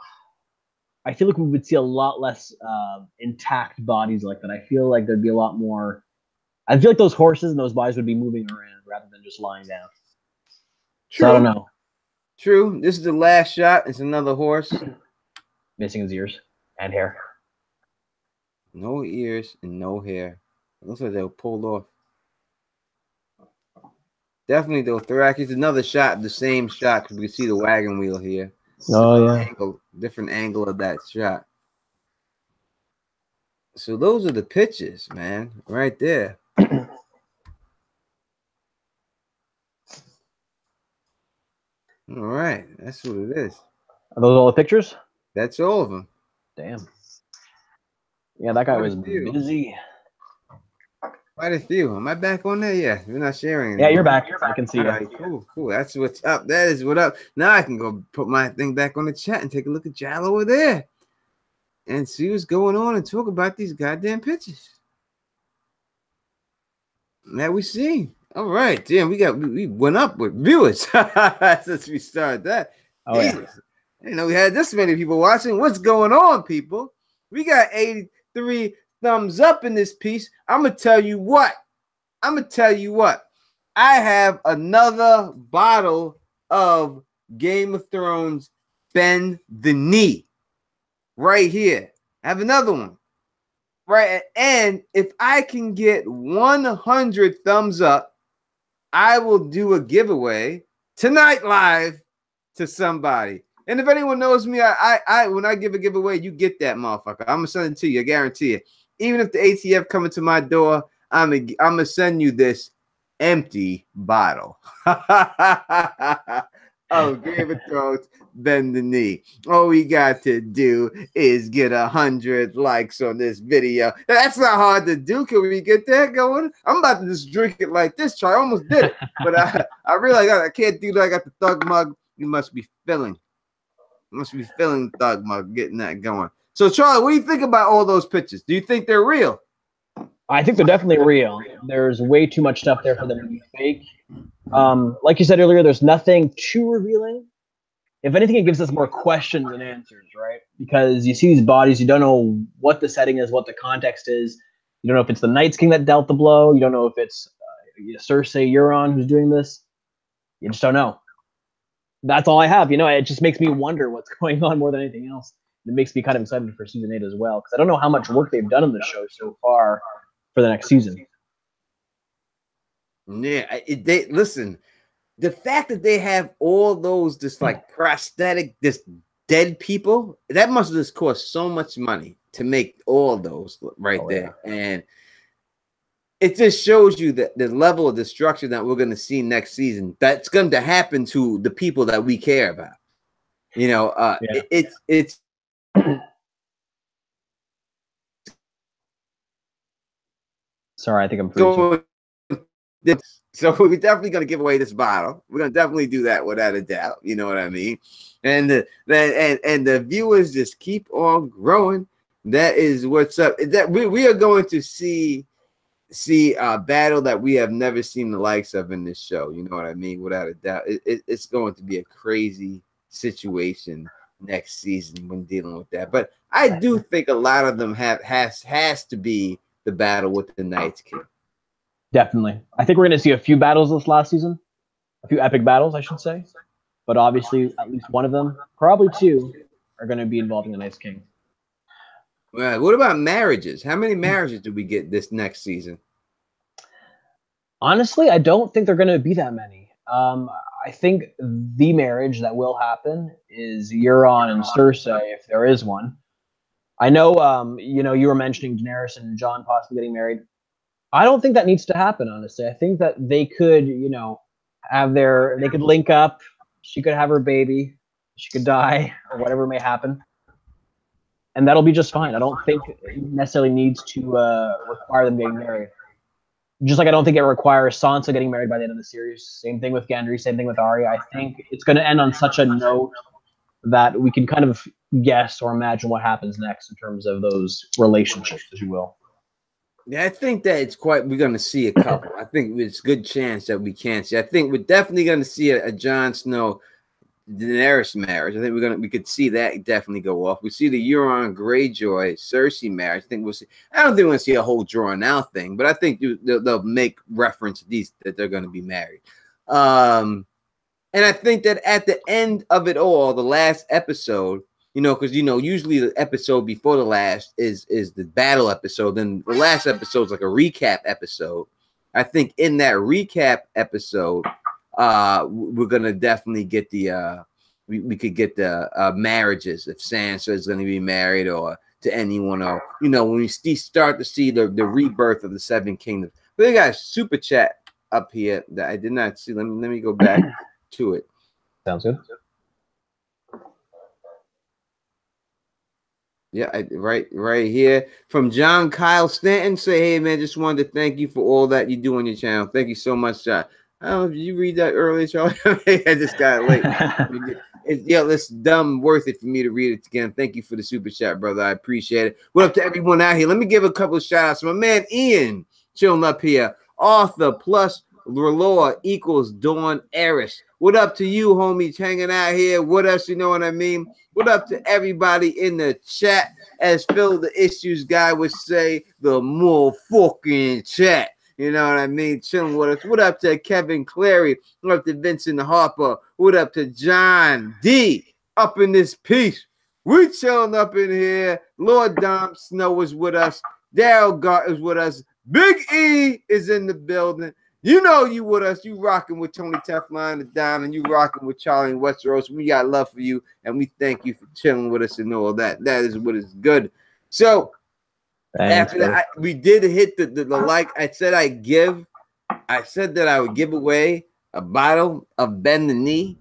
Speaker 2: I feel like we would see a lot less intact bodies like that. I feel like there'd be a lot more. I feel like those horses and those bodies would be moving around rather than just lying down.
Speaker 1: True.
Speaker 2: So I don't know.
Speaker 1: True. This is the last shot. It's another horse.
Speaker 2: Missing his ears and hair.
Speaker 1: No ears and no hair. It looks like they were pulled off. Definitely though, Thorax. It's another shot, the same shot, because we can see the wagon wheel here.
Speaker 2: Oh,
Speaker 1: Different angle of that shot. So those are the pictures, man, right there. All right, that's what it is.
Speaker 2: Are those all the pictures?
Speaker 1: That's all of them.
Speaker 2: Damn. Yeah, that guy was busy.
Speaker 1: Quite a few. Am I back on there? Yeah, we're not sharing anymore.
Speaker 2: Yeah, you're back. I can see you.
Speaker 1: Right, cool. That's what's up. That is what up. Now I can go put my thing back on the chat and take a look at Jal over there and see what's going on and talk about these goddamn pictures. Now we see. All right, damn, we went up with viewers since we started that.
Speaker 2: Oh, yeah.
Speaker 1: We had this many people watching. What's going on, people? We got 83 thumbs up in this piece. I'm gonna tell you what. I have another bottle of Game of Thrones Bend the Knee right here. I have another one. Right, and if I can get 100 thumbs up, I will do a giveaway tonight live to somebody. And if anyone knows me, I when I give a giveaway, you get that motherfucker. I'm gonna send it to you. I guarantee it. Even if the ATF coming to my door, I'm gonna send you this empty bottle of Game of Thrones Bend the Knee. All we got to do is get 100 likes on this video. That's not hard to do. Can we get that going? I'm about to just drink it like this, Charlie. I almost did it, but I realized I can't do that. I got the thug mug. You must be feeling thug mug, getting that going. So, Charlie, what do you think about all those pictures? Do you think they're real?
Speaker 2: I think they're definitely real. There's way too much stuff there for them to be fake. Like you said earlier, there's nothing too revealing. If anything, it gives us more questions than answers, right? Because you see these bodies, you don't know what the setting is, what the context is. You don't know if it's the Night's King that dealt the blow. You don't know if it's Cersei Euron who's doing this. You just don't know. That's all I have. It just makes me wonder what's going on more than anything else. It makes me kind of excited for season 8 as well, because I don't know how much work they've done in the show so far for the next season.
Speaker 1: Yeah, listen. The fact that they have all those just like prosthetic, just dead people, that must have just cost so much money to make all those right there. Yeah. And it just shows you that the level of destruction that we're going to see next season, that's going to happen to the people that we care about. It's
Speaker 2: sorry, I think I'm preaching.
Speaker 1: So we're definitely going to give away this bottle. We're going to definitely do that without a doubt. You know what I mean? And the viewers just keep on growing. That is what's up. That we are going to see a battle that we have never seen the likes of in this show. You know what I mean? Without a doubt, it's going to be a crazy situation next season when dealing with that. But I do think a lot of them has to be the battle with the Night's King.
Speaker 2: Definitely. I think we're going to see a few battles this last season. A few epic battles, I should say. But obviously, at least one of them, probably two, are going to be involving the Night's King.
Speaker 1: Well, what about marriages? How many marriages do we get this next season?
Speaker 2: Honestly, I don't think they're going to be that many. I think the marriage that will happen is Euron and Cersei, if there is one. I know, you were mentioning Daenerys and Jon possibly getting married. I don't think that needs to happen, honestly. I think that they could, they could link up. She could have her baby. She could die or whatever may happen. and that'll be just fine. I don't think it necessarily needs to require them getting married. Just like I don't think it requires Sansa getting married by the end of the series. Same thing with Gendry. Same thing with Arya. I think it's going to end on such a note that we can kind of guess or imagine what happens next in terms of those relationships, as you will.
Speaker 1: Yeah, I think that we're going to see a couple. I think it's a good chance that we can see. I think we're definitely going to see a Jon Snow Daenerys marriage. I think we could see that definitely go off. We see the Euron Greyjoy Cersei marriage. I think we'll see. I don't think we're going to see a whole drawn out thing, but I think they'll make reference to these that they're going to be married. And I think that at the end of it all, the last episode, because usually the episode before the last is the battle episode. Then the last episode is like a recap episode. I think in that recap episode, we're gonna definitely get the we could get the marriages if Sansa is going to be married or to anyone else. When we start to see the rebirth of the Seven Kingdoms. But they got a super chat up here that I did not see. Let me go back to it.
Speaker 2: Sounds good.
Speaker 1: Yeah, right here from John Kyle Stanton. Say, hey man, just wanted to thank you for all that you do on your channel. Thank you so much, John. I don't know if you read that earlier, Charlie. I just got late. It's dumb worth it for me to read it again. Thank you for the super chat, brother. I appreciate it. What up to everyone out here? Let me give a couple of shout outs. My man Ian chilling up here. Arthur plus Roloa equals Dawn Eris. What up to you, homies, hanging out here with us? You know what I mean? What up to everybody in the chat? As Phil the Issues guy would say, the more fucking chat. You know what I mean? Chilling with us. What up to Kevin Clary? What up to Vincent Harper? What up to John D? Up in this piece. We chilling up in here. Lord Dom Snow is with us. Daryl Gart is with us. Big E is in the building. You know you with us. You rocking with Tony Teflon and Don, and you rocking with Charlie and Westeros. We got love for you, and we thank you for chilling with us and all that. That is what is good. So
Speaker 2: Thanks,
Speaker 1: after that, we did hit the like. I said that I would give away a bottle of Bend the Knee.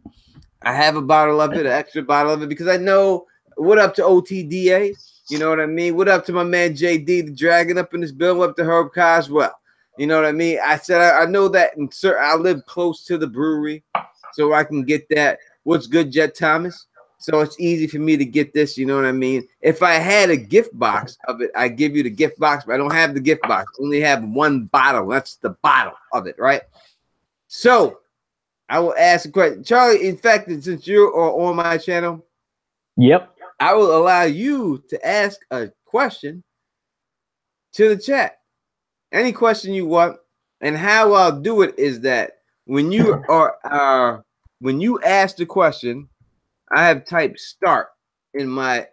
Speaker 1: I have a bottle of it, an extra bottle of it, because I know. What up to OTDA? You know what I mean? What up to my man JD, the Dragon up in this bill? What up to Herb Coswell? You know what I mean? I said I know that, and sir, I live close to the brewery, so I can get that. What's good, Jet Thomas? So it's easy for me to get this. You know what I mean? If I had a gift box of it, I give you the gift box, but I don't have the gift box. I only have one bottle. That's the bottle of it, right? So I will ask a question, Charlie. In fact, since you are on my channel,
Speaker 2: yep,
Speaker 1: I will allow you to ask a question to the chat. Any question you want, and how I'll do it is that when you ask the question, I have typed start in my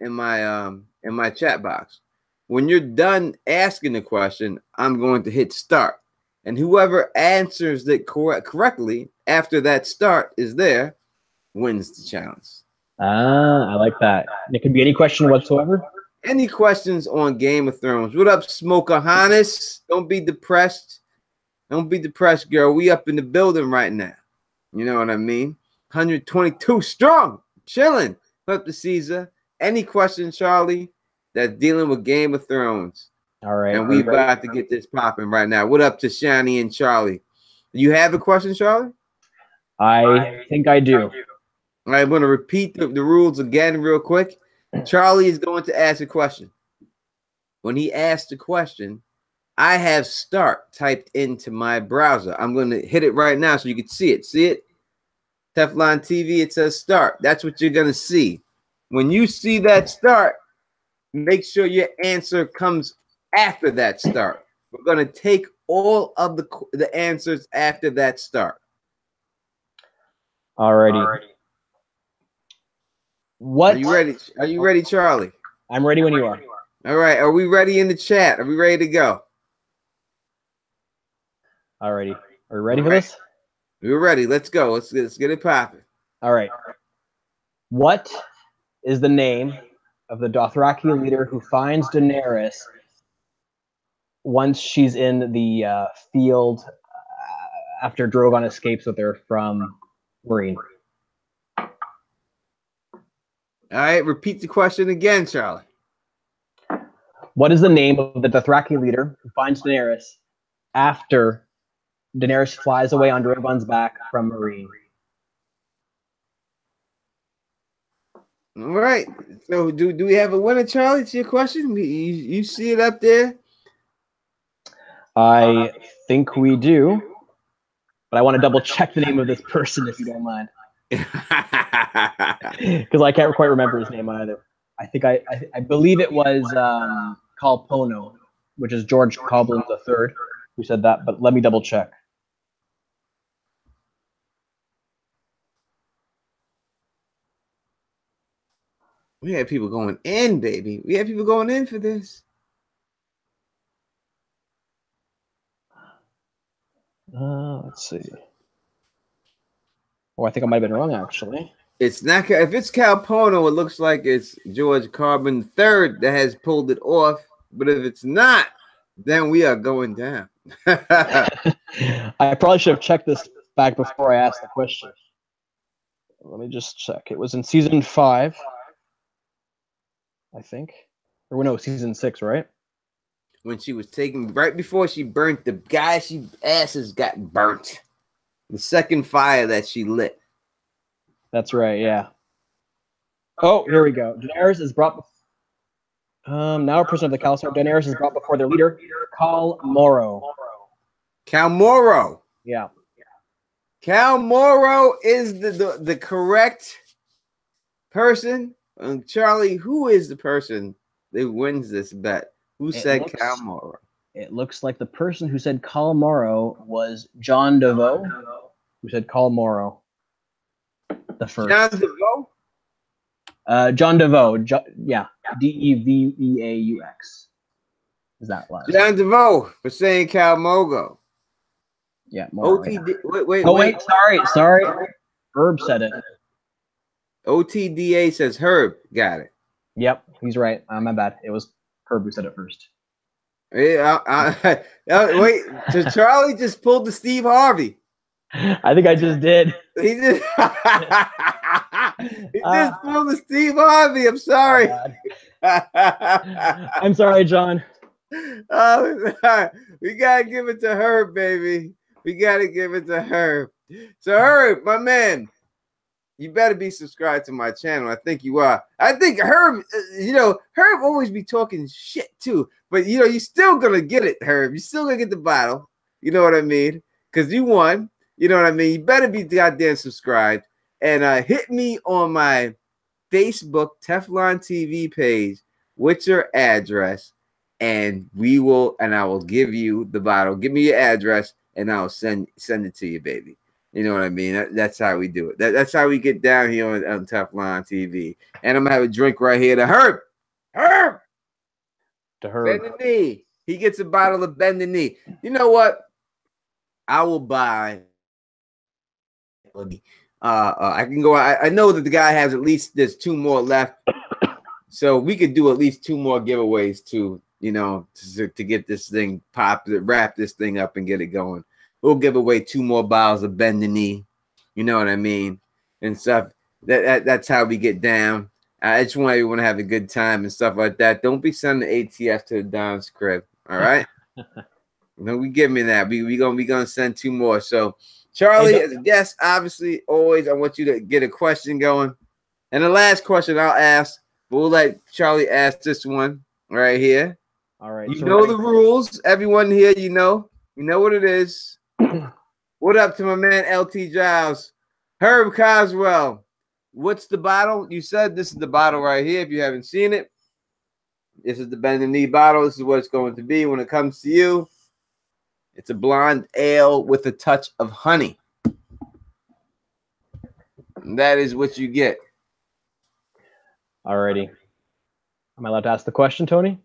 Speaker 1: chat box. When you're done asking the question, I'm going to hit start, and whoever answers it correctly after that start is there wins the challenge.
Speaker 2: I like that. And it could be any question whatsoever.
Speaker 1: Any questions on Game of Thrones? What up, Smokeahannes? Don't be depressed. Don't be depressed, girl. We up in the building right now. You know what I mean? 122 strong. Chilling. Up to Caesar. Any questions, Charlie, that's dealing with Game of Thrones?
Speaker 2: All right.
Speaker 1: And we about to get this popping right now. What up to Shani and Charlie? Do you have a question, Charlie?
Speaker 2: I think I do.
Speaker 1: All right, I'm going to repeat the rules again real quick. Charlie is going to ask a question. When he asks the question, I have start typed into my browser. I'm going to hit it right now so you can see it. See it? Teflon TV, it says start. That's what you're going to see. When you see that start, make sure your answer comes after that start. We're going to take all of the answers after that start.
Speaker 2: Alrighty. What?
Speaker 1: Are you ready? Are you ready, Charlie?
Speaker 2: I'm ready when you are.
Speaker 1: All right. Are we ready in the chat? Are we ready to go?
Speaker 2: Alrighty. Are we ready for this?
Speaker 1: We're ready. Let's go. Let's get it popping.
Speaker 2: All right. What is the name of the Dothraki leader who finds Daenerys once she's in the field after Drogon escapes with her from Meereen?
Speaker 1: All right. Repeat the question again, Charlie.
Speaker 2: What is the name of the Dothraki leader who finds Daenerys after Daenerys flies away on Drogon's back from Marine?
Speaker 1: All right. So do we have a winner, Charlie? To your question, you see it up there?
Speaker 2: I think we do, but I want to double check the name of this person if you don't mind, because I can't quite remember his name either. I think I believe it was Calpono, which is George Coblin III, who said that. But let me double check.
Speaker 1: We had people going in, baby. We had people going in for this.
Speaker 2: Let's see. Oh, I think I might have been wrong, actually.
Speaker 1: It's not. If it's Calpono, it looks like it's George Carbon III that has pulled it off. But if it's not, then we are going down.
Speaker 2: I probably should have checked this back before I asked the question. Let me just check. It was in season 5, I think. Or no, season 6, right?
Speaker 1: When she was taking, right before she burnt, the guy she asses got burnt. The second fire that she lit.
Speaker 2: That's right, yeah. Oh, here we go. Daenerys is brought. Now a prisoner of the Khal. Daenerys is brought before their leader, Khal Moro.
Speaker 1: Khal Moro.
Speaker 2: Yeah.
Speaker 1: Khal Moro is the correct person. Charlie, who is the person that wins this bet? Who said Khal Moro?
Speaker 2: It looks like the person who said Khal Moro was John DeVoe, who said Khal Moro. The first.
Speaker 1: John DeVoe?
Speaker 2: John DeVoe. Yeah. Deveaux. Is that last?
Speaker 1: John DeVoe for saying Khal Mogo.
Speaker 2: Yeah. Moro,
Speaker 1: OTD.
Speaker 2: Yeah.
Speaker 1: Wait.
Speaker 2: Sorry. Herb said it.
Speaker 1: OTDA says Herb. Got it.
Speaker 2: Yep, he's right. My bad. It was Herb who said it first.
Speaker 1: Yeah, wait. So Charlie just pulled the Steve Harvey.
Speaker 2: I think I just did.
Speaker 1: He just pulled the Steve Harvey. I'm sorry.
Speaker 2: I'm sorry, John.
Speaker 1: Oh, we gotta give it to Herb, baby. We gotta give it to Herb. So Herb, my man, you better be subscribed to my channel. I think you are. I think Herb, Herb always be talking shit too. But you're still gonna get it, Herb. You're still gonna get the bottle. You know what I mean? Because you won. You know what I mean? You better be goddamn subscribed. And hit me on my Facebook Teflon TV page with your address, and I will give you the bottle. Give me your address, and I'll send it to you, baby. You know what I mean? That's how we do it. That's how we get down here on Teflon TV. And I'm gonna have a drink right here to Herb.
Speaker 2: To Herb.
Speaker 1: Bend the knee. He gets a bottle of Bend the Knee. You know what? I will buy. I can go. I know that the guy has at least there's 2 more left, so we could do at least 2 more giveaways to get this thing popped, wrap this thing up, and get it going. We'll give away 2 more bottles of Bend the Knee. You know what I mean? And stuff. That's how we get down. I just want everyone to have a good time and stuff like that. Don't be sending the ATF to the Don's crib. All right? We give me that. We gonna send 2 more. So Charlie, as a guest, obviously, always I want you to get a question going. And the last question I'll ask, but we'll let Charlie ask this one right here.
Speaker 2: All right.
Speaker 1: You know the rules. Everyone here, you know what it is. What up to my man LT Giles? Herb Coswell. What's the bottle? You said this is the bottle right here. If you haven't seen it, this is the Bend the Knee bottle. This is what it's going to be when it comes to you. It's a blonde ale with a touch of honey. And that is what you get.
Speaker 2: Alrighty. Am I allowed to ask the question, Tony?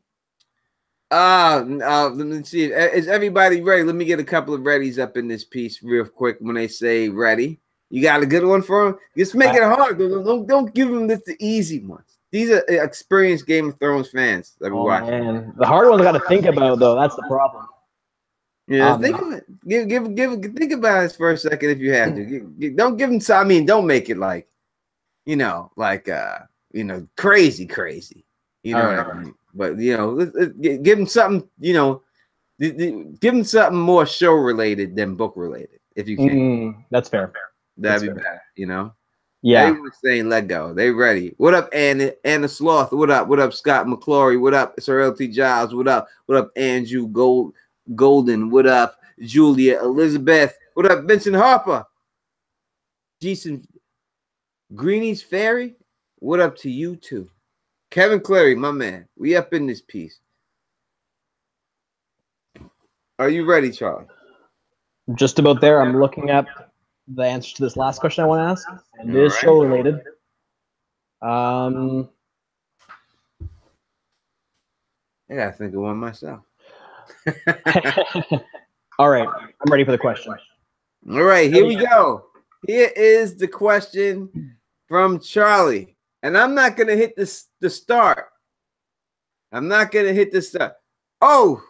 Speaker 1: Let me see. Is everybody ready? Let me get a couple of readies up in this piece real quick when they say ready. You got a good one for them? Just make it hard. Don't give them the easy ones. These are experienced Game of Thrones fans that we watch.
Speaker 2: Man. The hard ones I got to think about, though. That's the problem.
Speaker 1: Yeah, think of it. Think about it for a second if you have to. Don't give them. I mean, don't make it like, crazy. You know what I mean? But give him something. Give him something more show related than book related, if you can.
Speaker 2: That's fair.
Speaker 1: That'd be better.
Speaker 2: Yeah.
Speaker 1: Everyone's saying let go. They ready. What up, Anna Sloth? What up? What up, Scott McClory? What up, Sir L.T. Giles? What up? What up, Andrew Golden? What up, Julia Elizabeth? What up, Vincent Harper? Jason Greenie's Fairy? What up to you too? Kevin Clary, my man. We up in this piece. Are you ready, Charlie?
Speaker 2: Just about there. I'm looking up the answer to this last question I want to ask, and it is show related.
Speaker 1: I gotta think of one myself.
Speaker 2: All right, I'm ready for the question.
Speaker 1: All right, here we go. Here is the question from Charlie, and I'm not gonna hit the start. I'm not gonna hit the start. Oh,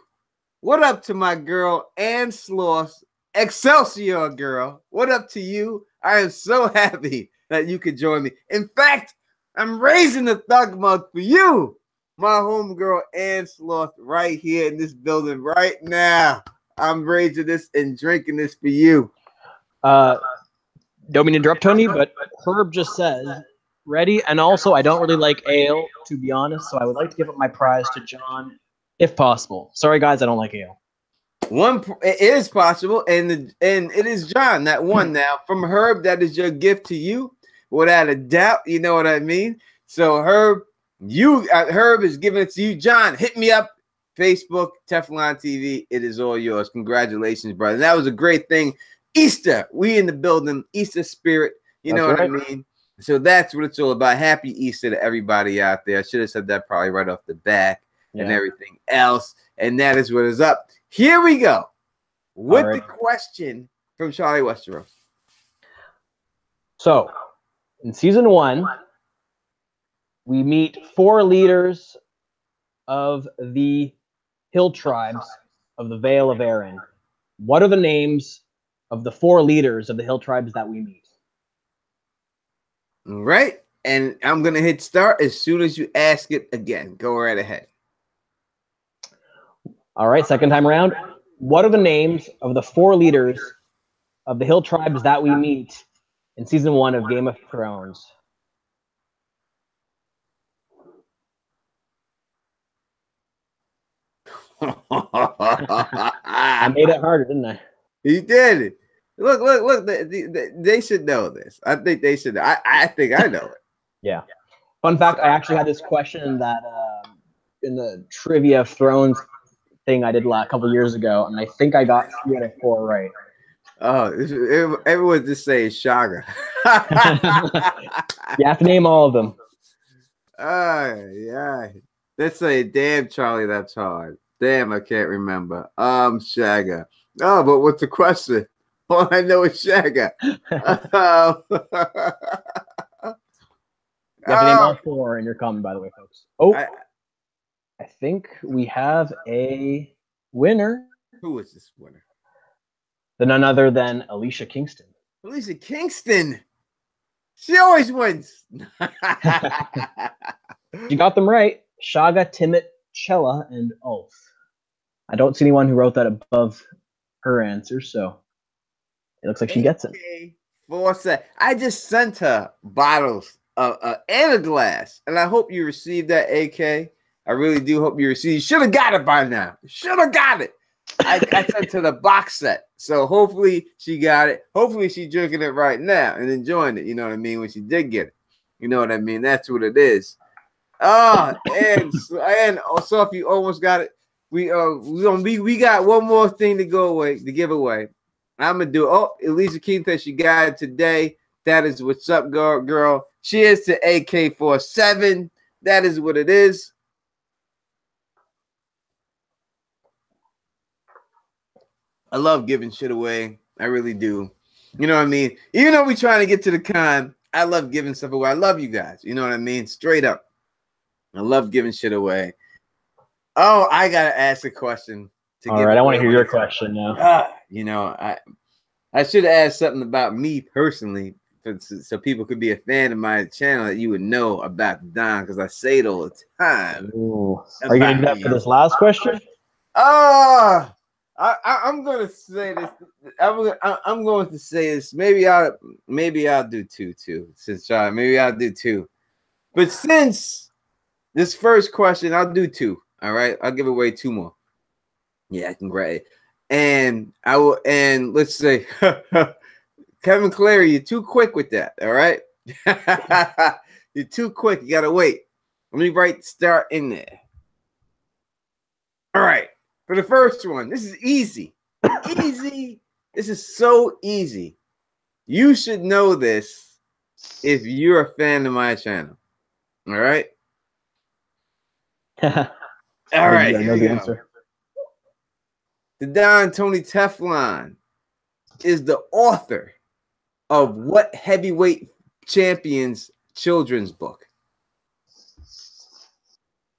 Speaker 1: what up to my girl Ann Sloss, Excelsior girl? What up to you? I am so happy that you could join me. In fact, I'm raising the thug mug for you, my homegirl Ann Sloth, right here in this building right now. I'm raising this and drinking this for you.
Speaker 2: Don't mean to interrupt, Tony, but Herb just says ready, and also I don't really like ale, to be honest, so I would like to give up my prize to John, if possible. Sorry, guys, I don't like ale.
Speaker 1: It is possible, and it is John that won now from Herb. That is your gift to you, without a doubt. You know what I mean? So Herb is giving it to you. John, hit me up, Facebook, Teflon TV. It is all yours. Congratulations, brother. That was a great thing. Easter, we in the building. Easter spirit. You know what I mean? So that's what it's all about. Happy Easter to everybody out there. I should have said that probably right off the bat and everything else. And that is what is up. Here we go with the question from Charlie Westeros.
Speaker 2: So, in season 1, we meet 4 leaders of the hill tribes of the Vale of Arryn. What are the names of the 4 leaders of the hill tribes that we meet?
Speaker 1: All right. And I'm going to hit start as soon as you ask it again. Go right ahead.
Speaker 2: All right, second time around. What are the names of the 4 leaders of the hill tribes that we meet in season 1 of Game of Thrones? I made it harder, didn't I?
Speaker 1: You did it. Look. They should know this. I think they should. I think I know it.
Speaker 2: Yeah. Fun fact: I actually had this question in that in the Trivia of Thrones thing I did a couple years ago, and I think I got 3 out of 4 right.
Speaker 1: Oh, everyone just saying Shaga.
Speaker 2: You have to name all of them.
Speaker 1: Yeah. Let's say, damn, Charlie, that's hard. Damn, I can't remember. Shaga. Oh, but what's the question? All I know is Shaga.
Speaker 2: You have to name all 4 in your comment, by the way, folks. Oh, I think we have a winner.
Speaker 1: Who is this winner?
Speaker 2: None other than Alicia Kingston.
Speaker 1: Alicia Kingston. She always wins.
Speaker 2: You got them right. Shaga, Timett, Chella, and Ulf. I don't see anyone who wrote that above her answer, so it looks like she gets it.
Speaker 1: I just sent her bottles and a glass, and I hope you received that, AK. I really do hope you received. You should have got it by now. Should have got it. I sent her the box set, so hopefully she got it. Hopefully she's drinking it right now and enjoying it. You know what I mean? When she did get it, you know what I mean. That's what it is. And so if you almost got it, we got one more thing to give away. I'm gonna do. Elisa Keith, she got it today. That is what's up, girl. Cheers to AK-47. That is what it is. I love giving shit away. I really do. You know what I mean? Even though we're trying to get to the con, I love giving stuff away. I love you guys. You know what I mean? Straight up. I love giving shit away. Oh, I got to ask a question.
Speaker 2: All right, I want to hear your question now.
Speaker 1: I should have asked something about me personally so people could be a fan of my channel, that you would know about the Don, because I say it all the time.
Speaker 2: Ooh. Are you gonna do that for this last question?
Speaker 1: I'm gonna say this. I'm going to say this. Maybe I'll do two too. Since maybe I'll do two. But since this first question, I'll do two. All right, I'll give away two more. Yeah, I can grab it. And I will. And let's say, Kevin Clary, you're too quick with that. All right, you're too quick. You gotta wait. Let me write start in there. All right. For the first one, this is easy. Easy. This is so easy. You should know this if you're a fan of my channel. All right? All right.
Speaker 2: I know the answer.
Speaker 1: The Don Tony Teflon is the author of what heavyweight champions children's book?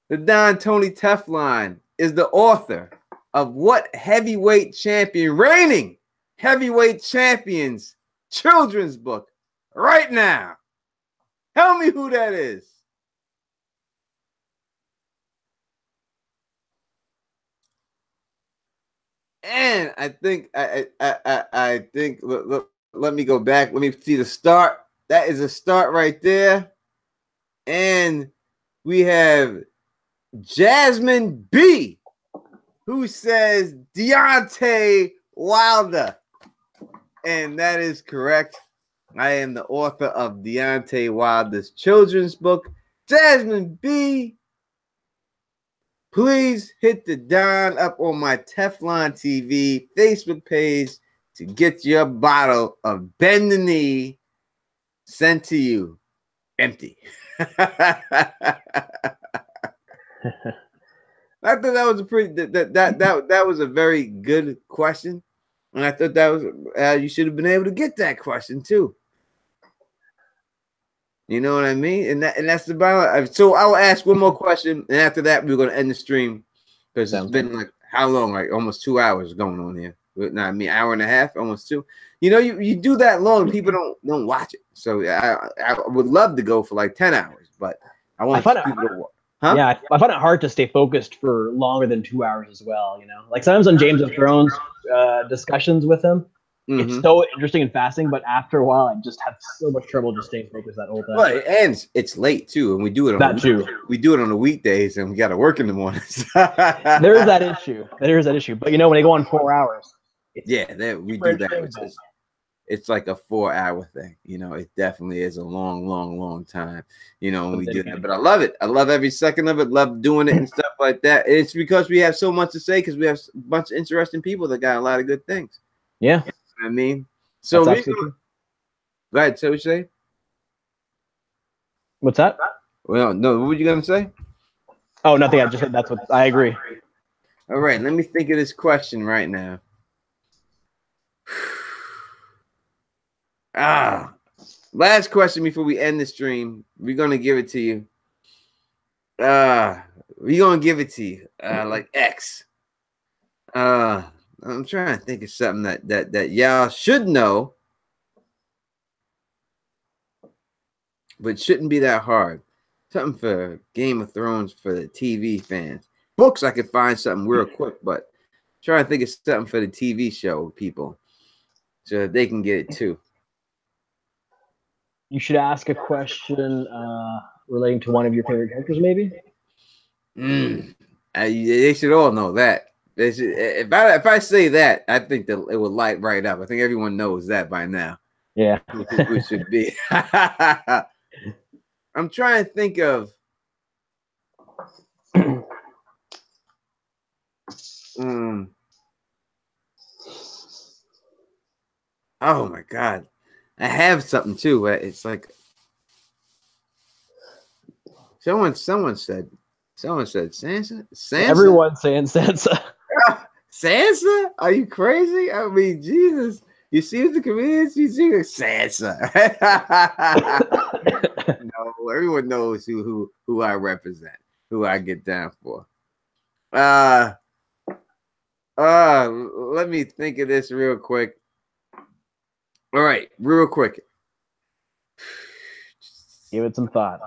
Speaker 1: The Don Tony Teflon is the author of what heavyweight champion, reigning heavyweight champions children's book right now? Tell me who that is. And I think I think let me go back. Let me see the start. That is a start right there. And we have Jasmine B, who says Deontay Wilder. And that is correct. I am the author of Deontay Wilder's children's book. Jasmine B, please hit the Don up on my Teflon TV Facebook page to get your bottle of Bend the Knee sent to you empty. I thought that was a pretty that was a very good question, and I thought that was you should have been able to get that question too. You know what I mean? And that's the balance. So I'll ask one more question, and after that we're gonna end the stream because it's been like how long? Like almost 2 hours going on here. No, I mean hour and a half, almost two. You know, you do that long, people don't watch it. So I would love to go for like 10 hours, but I want people to watch. Huh?
Speaker 2: Yeah, I find it hard to stay focused for longer than 2 hours as well. You know, like sometimes on James of Thrones discussions with him, it's so interesting and fascinating. But after a while, I just have so much trouble just staying focused that whole time.
Speaker 1: Well, and it's late too, and we do it on we do it on the weekdays, and we got to work in the mornings.
Speaker 2: There is that issue. There is that issue. But you know, when they go on 4 hours,
Speaker 1: we do that. It's like a 4 hour thing. You know, it definitely is a long time, you know, when we do that. But I love it. I love every second of it. Love doing it and stuff like that. It's because we have so much to say because we have a bunch of interesting people that got a lot of good things.
Speaker 2: Yeah.
Speaker 1: You know what I mean? So go ahead, so what you say?
Speaker 2: What's that?
Speaker 1: Well, no, what were you gonna say?
Speaker 2: Oh, nothing. I just said that's what I agree.
Speaker 1: All right, let me think of this question right now. Last question before we end the stream. We're gonna give it to you. We're gonna give it to you like X. I'm trying to think of something that y'all should know, but shouldn't be that hard. Something for Game of Thrones for the TV fans. Books, I could find something real quick, but trying to think of something for the TV show people so that they can get it too.
Speaker 2: You should ask a question relating to one of your favorite characters, maybe.
Speaker 1: They should all know that. They should, if I say that, I think that it will light right up. I think everyone knows that by now.
Speaker 2: Yeah,
Speaker 1: who should be. I'm trying to think of. Oh my God, I have something too. It's like someone said Sansa.
Speaker 2: Everyone's saying Sansa.
Speaker 1: Sansa? Are you crazy? I mean, Jesus. You see the comedians? You see Sansa. No, everyone knows who I represent, who I get down for. Let me think of this real quick. All right, real quick.
Speaker 2: Give it some thought.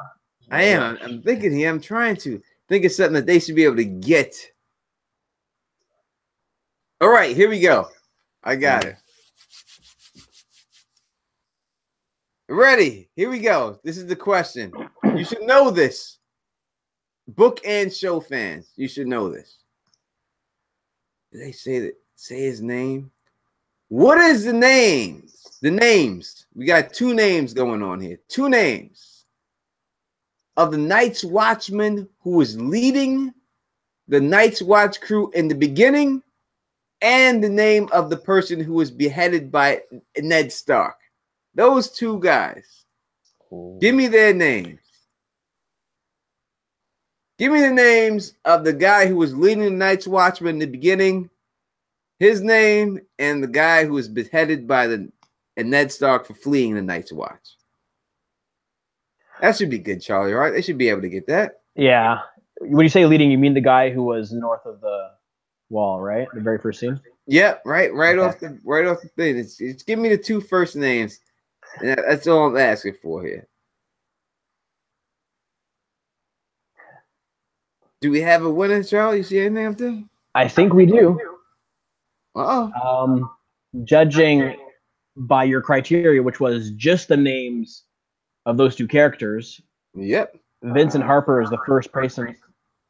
Speaker 1: I am. I'm thinking here. I'm trying to think of something that they should be able to get. All right, here we go. I got it. Ready? Here we go. This is the question. You should know this. Book and show fans, you should know this. Did they say his name? What is the names? The names. We got two names going on here. Two names of the Night's Watchman who was leading the Night's Watch crew in the beginning, and the name of the person who was beheaded by Ned Stark. Those two guys. Give me their names. Give me the names of the guy who was leading the Night's Watchman in the beginning, his name, and the guy who was beheaded by Ned Stark for fleeing the Night's Watch. That should be good, Charlie, right? They should be able to get that.
Speaker 2: Yeah. When you say leading, you mean the guy who was north of the wall, right? The very first scene?
Speaker 1: Yep, right off the thing. It's give me the two first names. And that's all I'm asking for here. Do we have a winner, Charlie? You see anything up there?
Speaker 2: I think we do.
Speaker 1: Uh-oh.
Speaker 2: Judging by your criteria, which was just the names of those two characters.
Speaker 1: Yep.
Speaker 2: Vincent Harper is the first person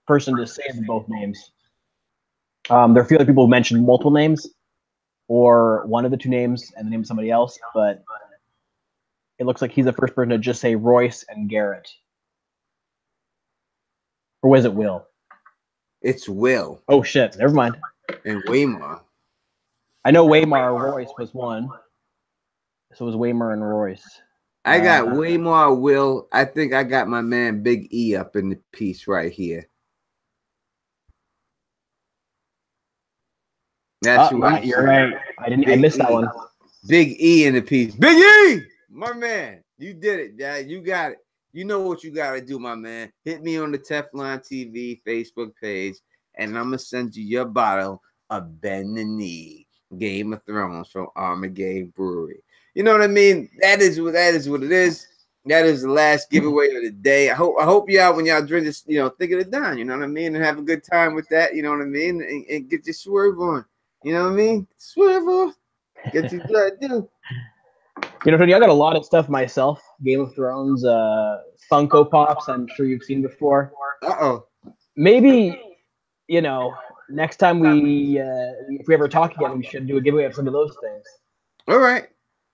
Speaker 2: to say both names. There are a few other people who mentioned multiple names, or one of the two names and the name of somebody else, but it looks like he's the first person to just say Royce and Garrett. Or was it Will?
Speaker 1: It's Will.
Speaker 2: Oh, shit. Never mind.
Speaker 1: And Waymar.
Speaker 2: I know Waymar Royce was one. So it was Waymar and Royce.
Speaker 1: I got Waymar, Will. I think I got my man Big E up in the piece right here. That's
Speaker 2: right. You're right. I missed that one.
Speaker 1: Big E in the piece. Big E! My man. You did it, Dad. You got it. You know what you got to do, my man. Hit me on the Teflon TV Facebook page, and I'm going to send you your bottle of Bend the Knee Game of Thrones from Armageddon Brewery. You know what I mean? That is what it is. That is the last giveaway of the day. I hope y'all, when y'all drink this, think of it down. You know what I mean? And have a good time with that. You know what I mean? And get your swerve on. You know what I mean? Swerve on. Get your blood do.
Speaker 2: Tony, I got a lot of stuff myself. Game of Thrones, Funko Pops, I'm sure you've seen before.
Speaker 1: Uh-oh.
Speaker 2: Maybe, next time if we ever talk again, we should do a giveaway of some of those things.
Speaker 1: All right.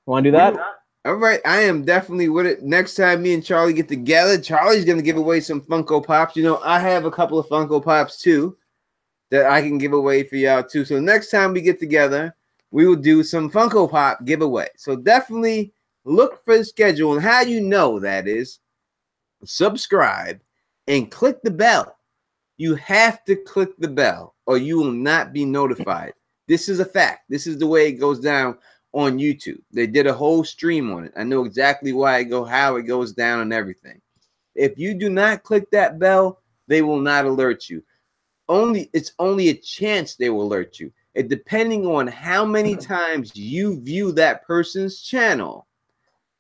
Speaker 2: Want to do that?
Speaker 1: All right. I am definitely with it. Next time me and Charlie get together, Charlie's going to give away some Funko Pops. I have a couple of Funko Pops, too, that I can give away for y'all, too. So next time we get together, we will do some Funko Pop giveaway. So definitely look for the schedule. And how you know that is subscribe and click the bell. You have to click the bell or you will not be notified. This is a fact. This is the way it goes down on YouTube. They did a whole stream on it. I know exactly how it goes down and everything. If you do not click that bell, they will not alert you. It's only a chance they will alert you. Depending on how many times you view that person's channel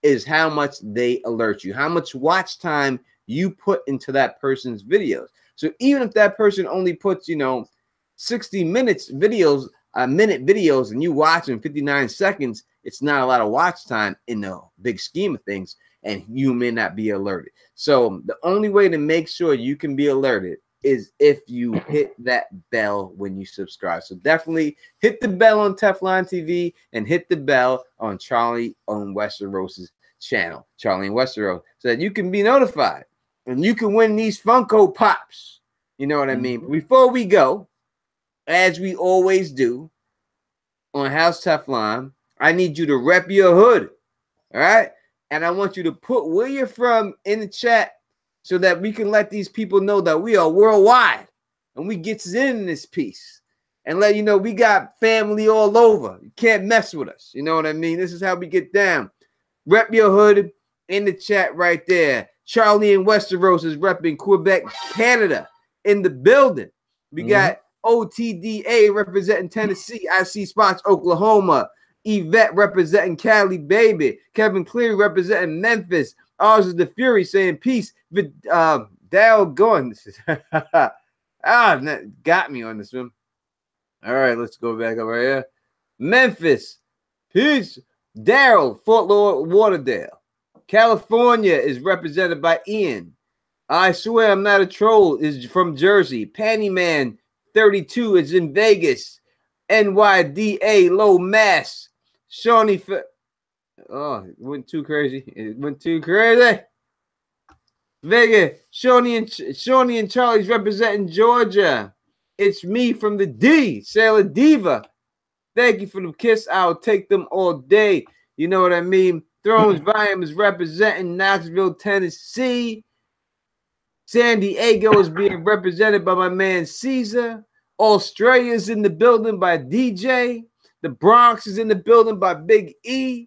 Speaker 1: is how much they alert you, how much watch time you put into that person's videos. So even if that person only puts, 60 minutes videos, a minute videos, and you watch in 59 seconds, it's not a lot of watch time in the big scheme of things, and you may not be alerted. So the only way to make sure you can be alerted is if you hit that bell when you subscribe. So definitely hit the bell on Teflon TV and hit the bell on Charlie on Westeros' channel, Charlie and Westeros, so that you can be notified and you can win these Funko Pops. You know what I mean? But before we go, as we always do on House Teflon, I need you to rep your hood. All right? And I want you to put where you're from in the chat, so that we can let these people know that we are worldwide and we get in this piece and let you know we got family all over. You can't mess with us. You know what I mean? This is how we get down. Rep your hood in the chat right there. Charlie in Westeros is repping Quebec, Canada in the building. We got OTDA representing Tennessee. I see spots, Oklahoma. Yvette representing Cali, baby. Kevin Cleary representing Memphis. Ours is the Fury saying peace. Dale going. Got me on this one. All right, let's go back over here. Memphis, peace. Daryl, Fort Lauderdale. California is represented by Ian. I swear I'm not a troll is from Jersey. Pantyman 32 is in Vegas. NYDA Low Mass. Shawnee. Oh, it went too crazy. It went too crazy. Vegas. Shawnee and Charlie's representing Georgia. It's me from the D. Sailor Diva. Thank you for the kiss. I'll take them all day. You know what I mean? Thrones Volume is representing Knoxville, Tennessee. San Diego is being represented by my man Caesar. Australia's in the building by DJ. The Bronx is in the building by Big E.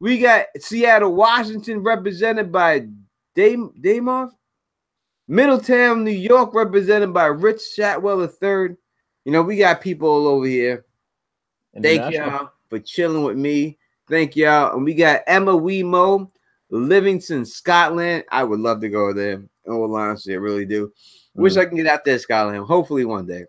Speaker 1: We got Seattle, Washington represented by Damon. Middletown, New York represented by Rich Shatwell III. You know, we got people all over here. Thank y'all for chilling with me. Thank y'all. And we got Emma Wemo, Livingston, Scotland. I would love to go there. Oh, honestly, I really do. Wish I can get out there, Scotland. Hopefully one day.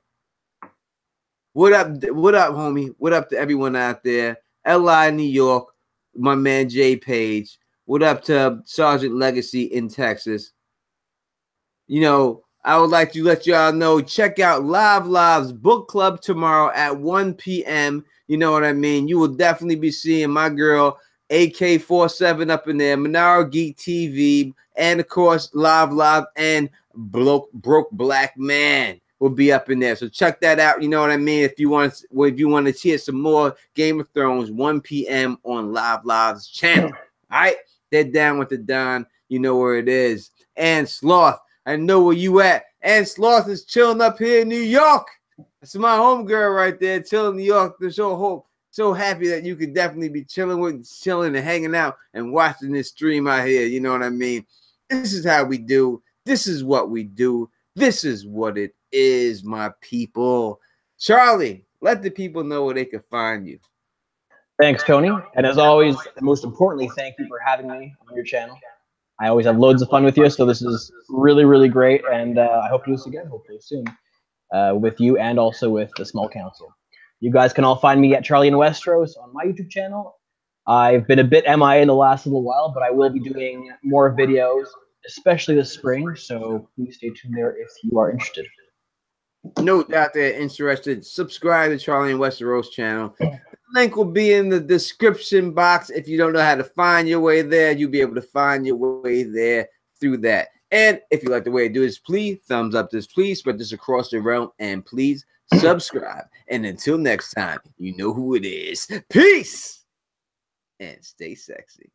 Speaker 1: What up, homie? What up to everyone out there? LI, New York. My man Jay Page. What up to Sergeant Legacy in Texas? You know, I would like to let y'all know, check out Live's book club tomorrow at 1 p.m. You know what I mean? You will definitely be seeing my girl AK47 up in there, Monaro Geek TV, and of course Live and Broke Black Man will be up in there. So check that out. You know what I mean? If you want to hear some more Game of Thrones, 1 p.m. on Live's channel. All right, they're down with the Don. You know where it is. And Sloth, I know where you at. And Sloth is chilling up here in New York. That's my homegirl right there, chilling in New York. They're so happy that you could definitely be chilling and hanging out and watching this stream out here. You know what I mean? This is how we do. This is what we do. This is what it is, my people. Charlie, let the people know where they can find you.
Speaker 2: Thanks, Tony. And as always, and most importantly, thank you for having me on your channel. I always have loads of fun with you, so this is really, really great. And I hope to do this again, hopefully soon, with you and also with the Small Council. You guys can all find me at Charlie and Westeros on my YouTube channel. I've been a bit MIA in the last little while, but I will be doing more videos, especially this spring. So please stay tuned there if you are interested.
Speaker 1: No doubt they're interested. Subscribe to Charlie and Westeros channel. Link will be in the description box. If you don't know how to find your way there, you'll be able to find your way there through that. And if you like the way I do this, please thumbs up this, please spread this across the realm, and please subscribe. And until next time, you know who it is. Peace and stay sexy.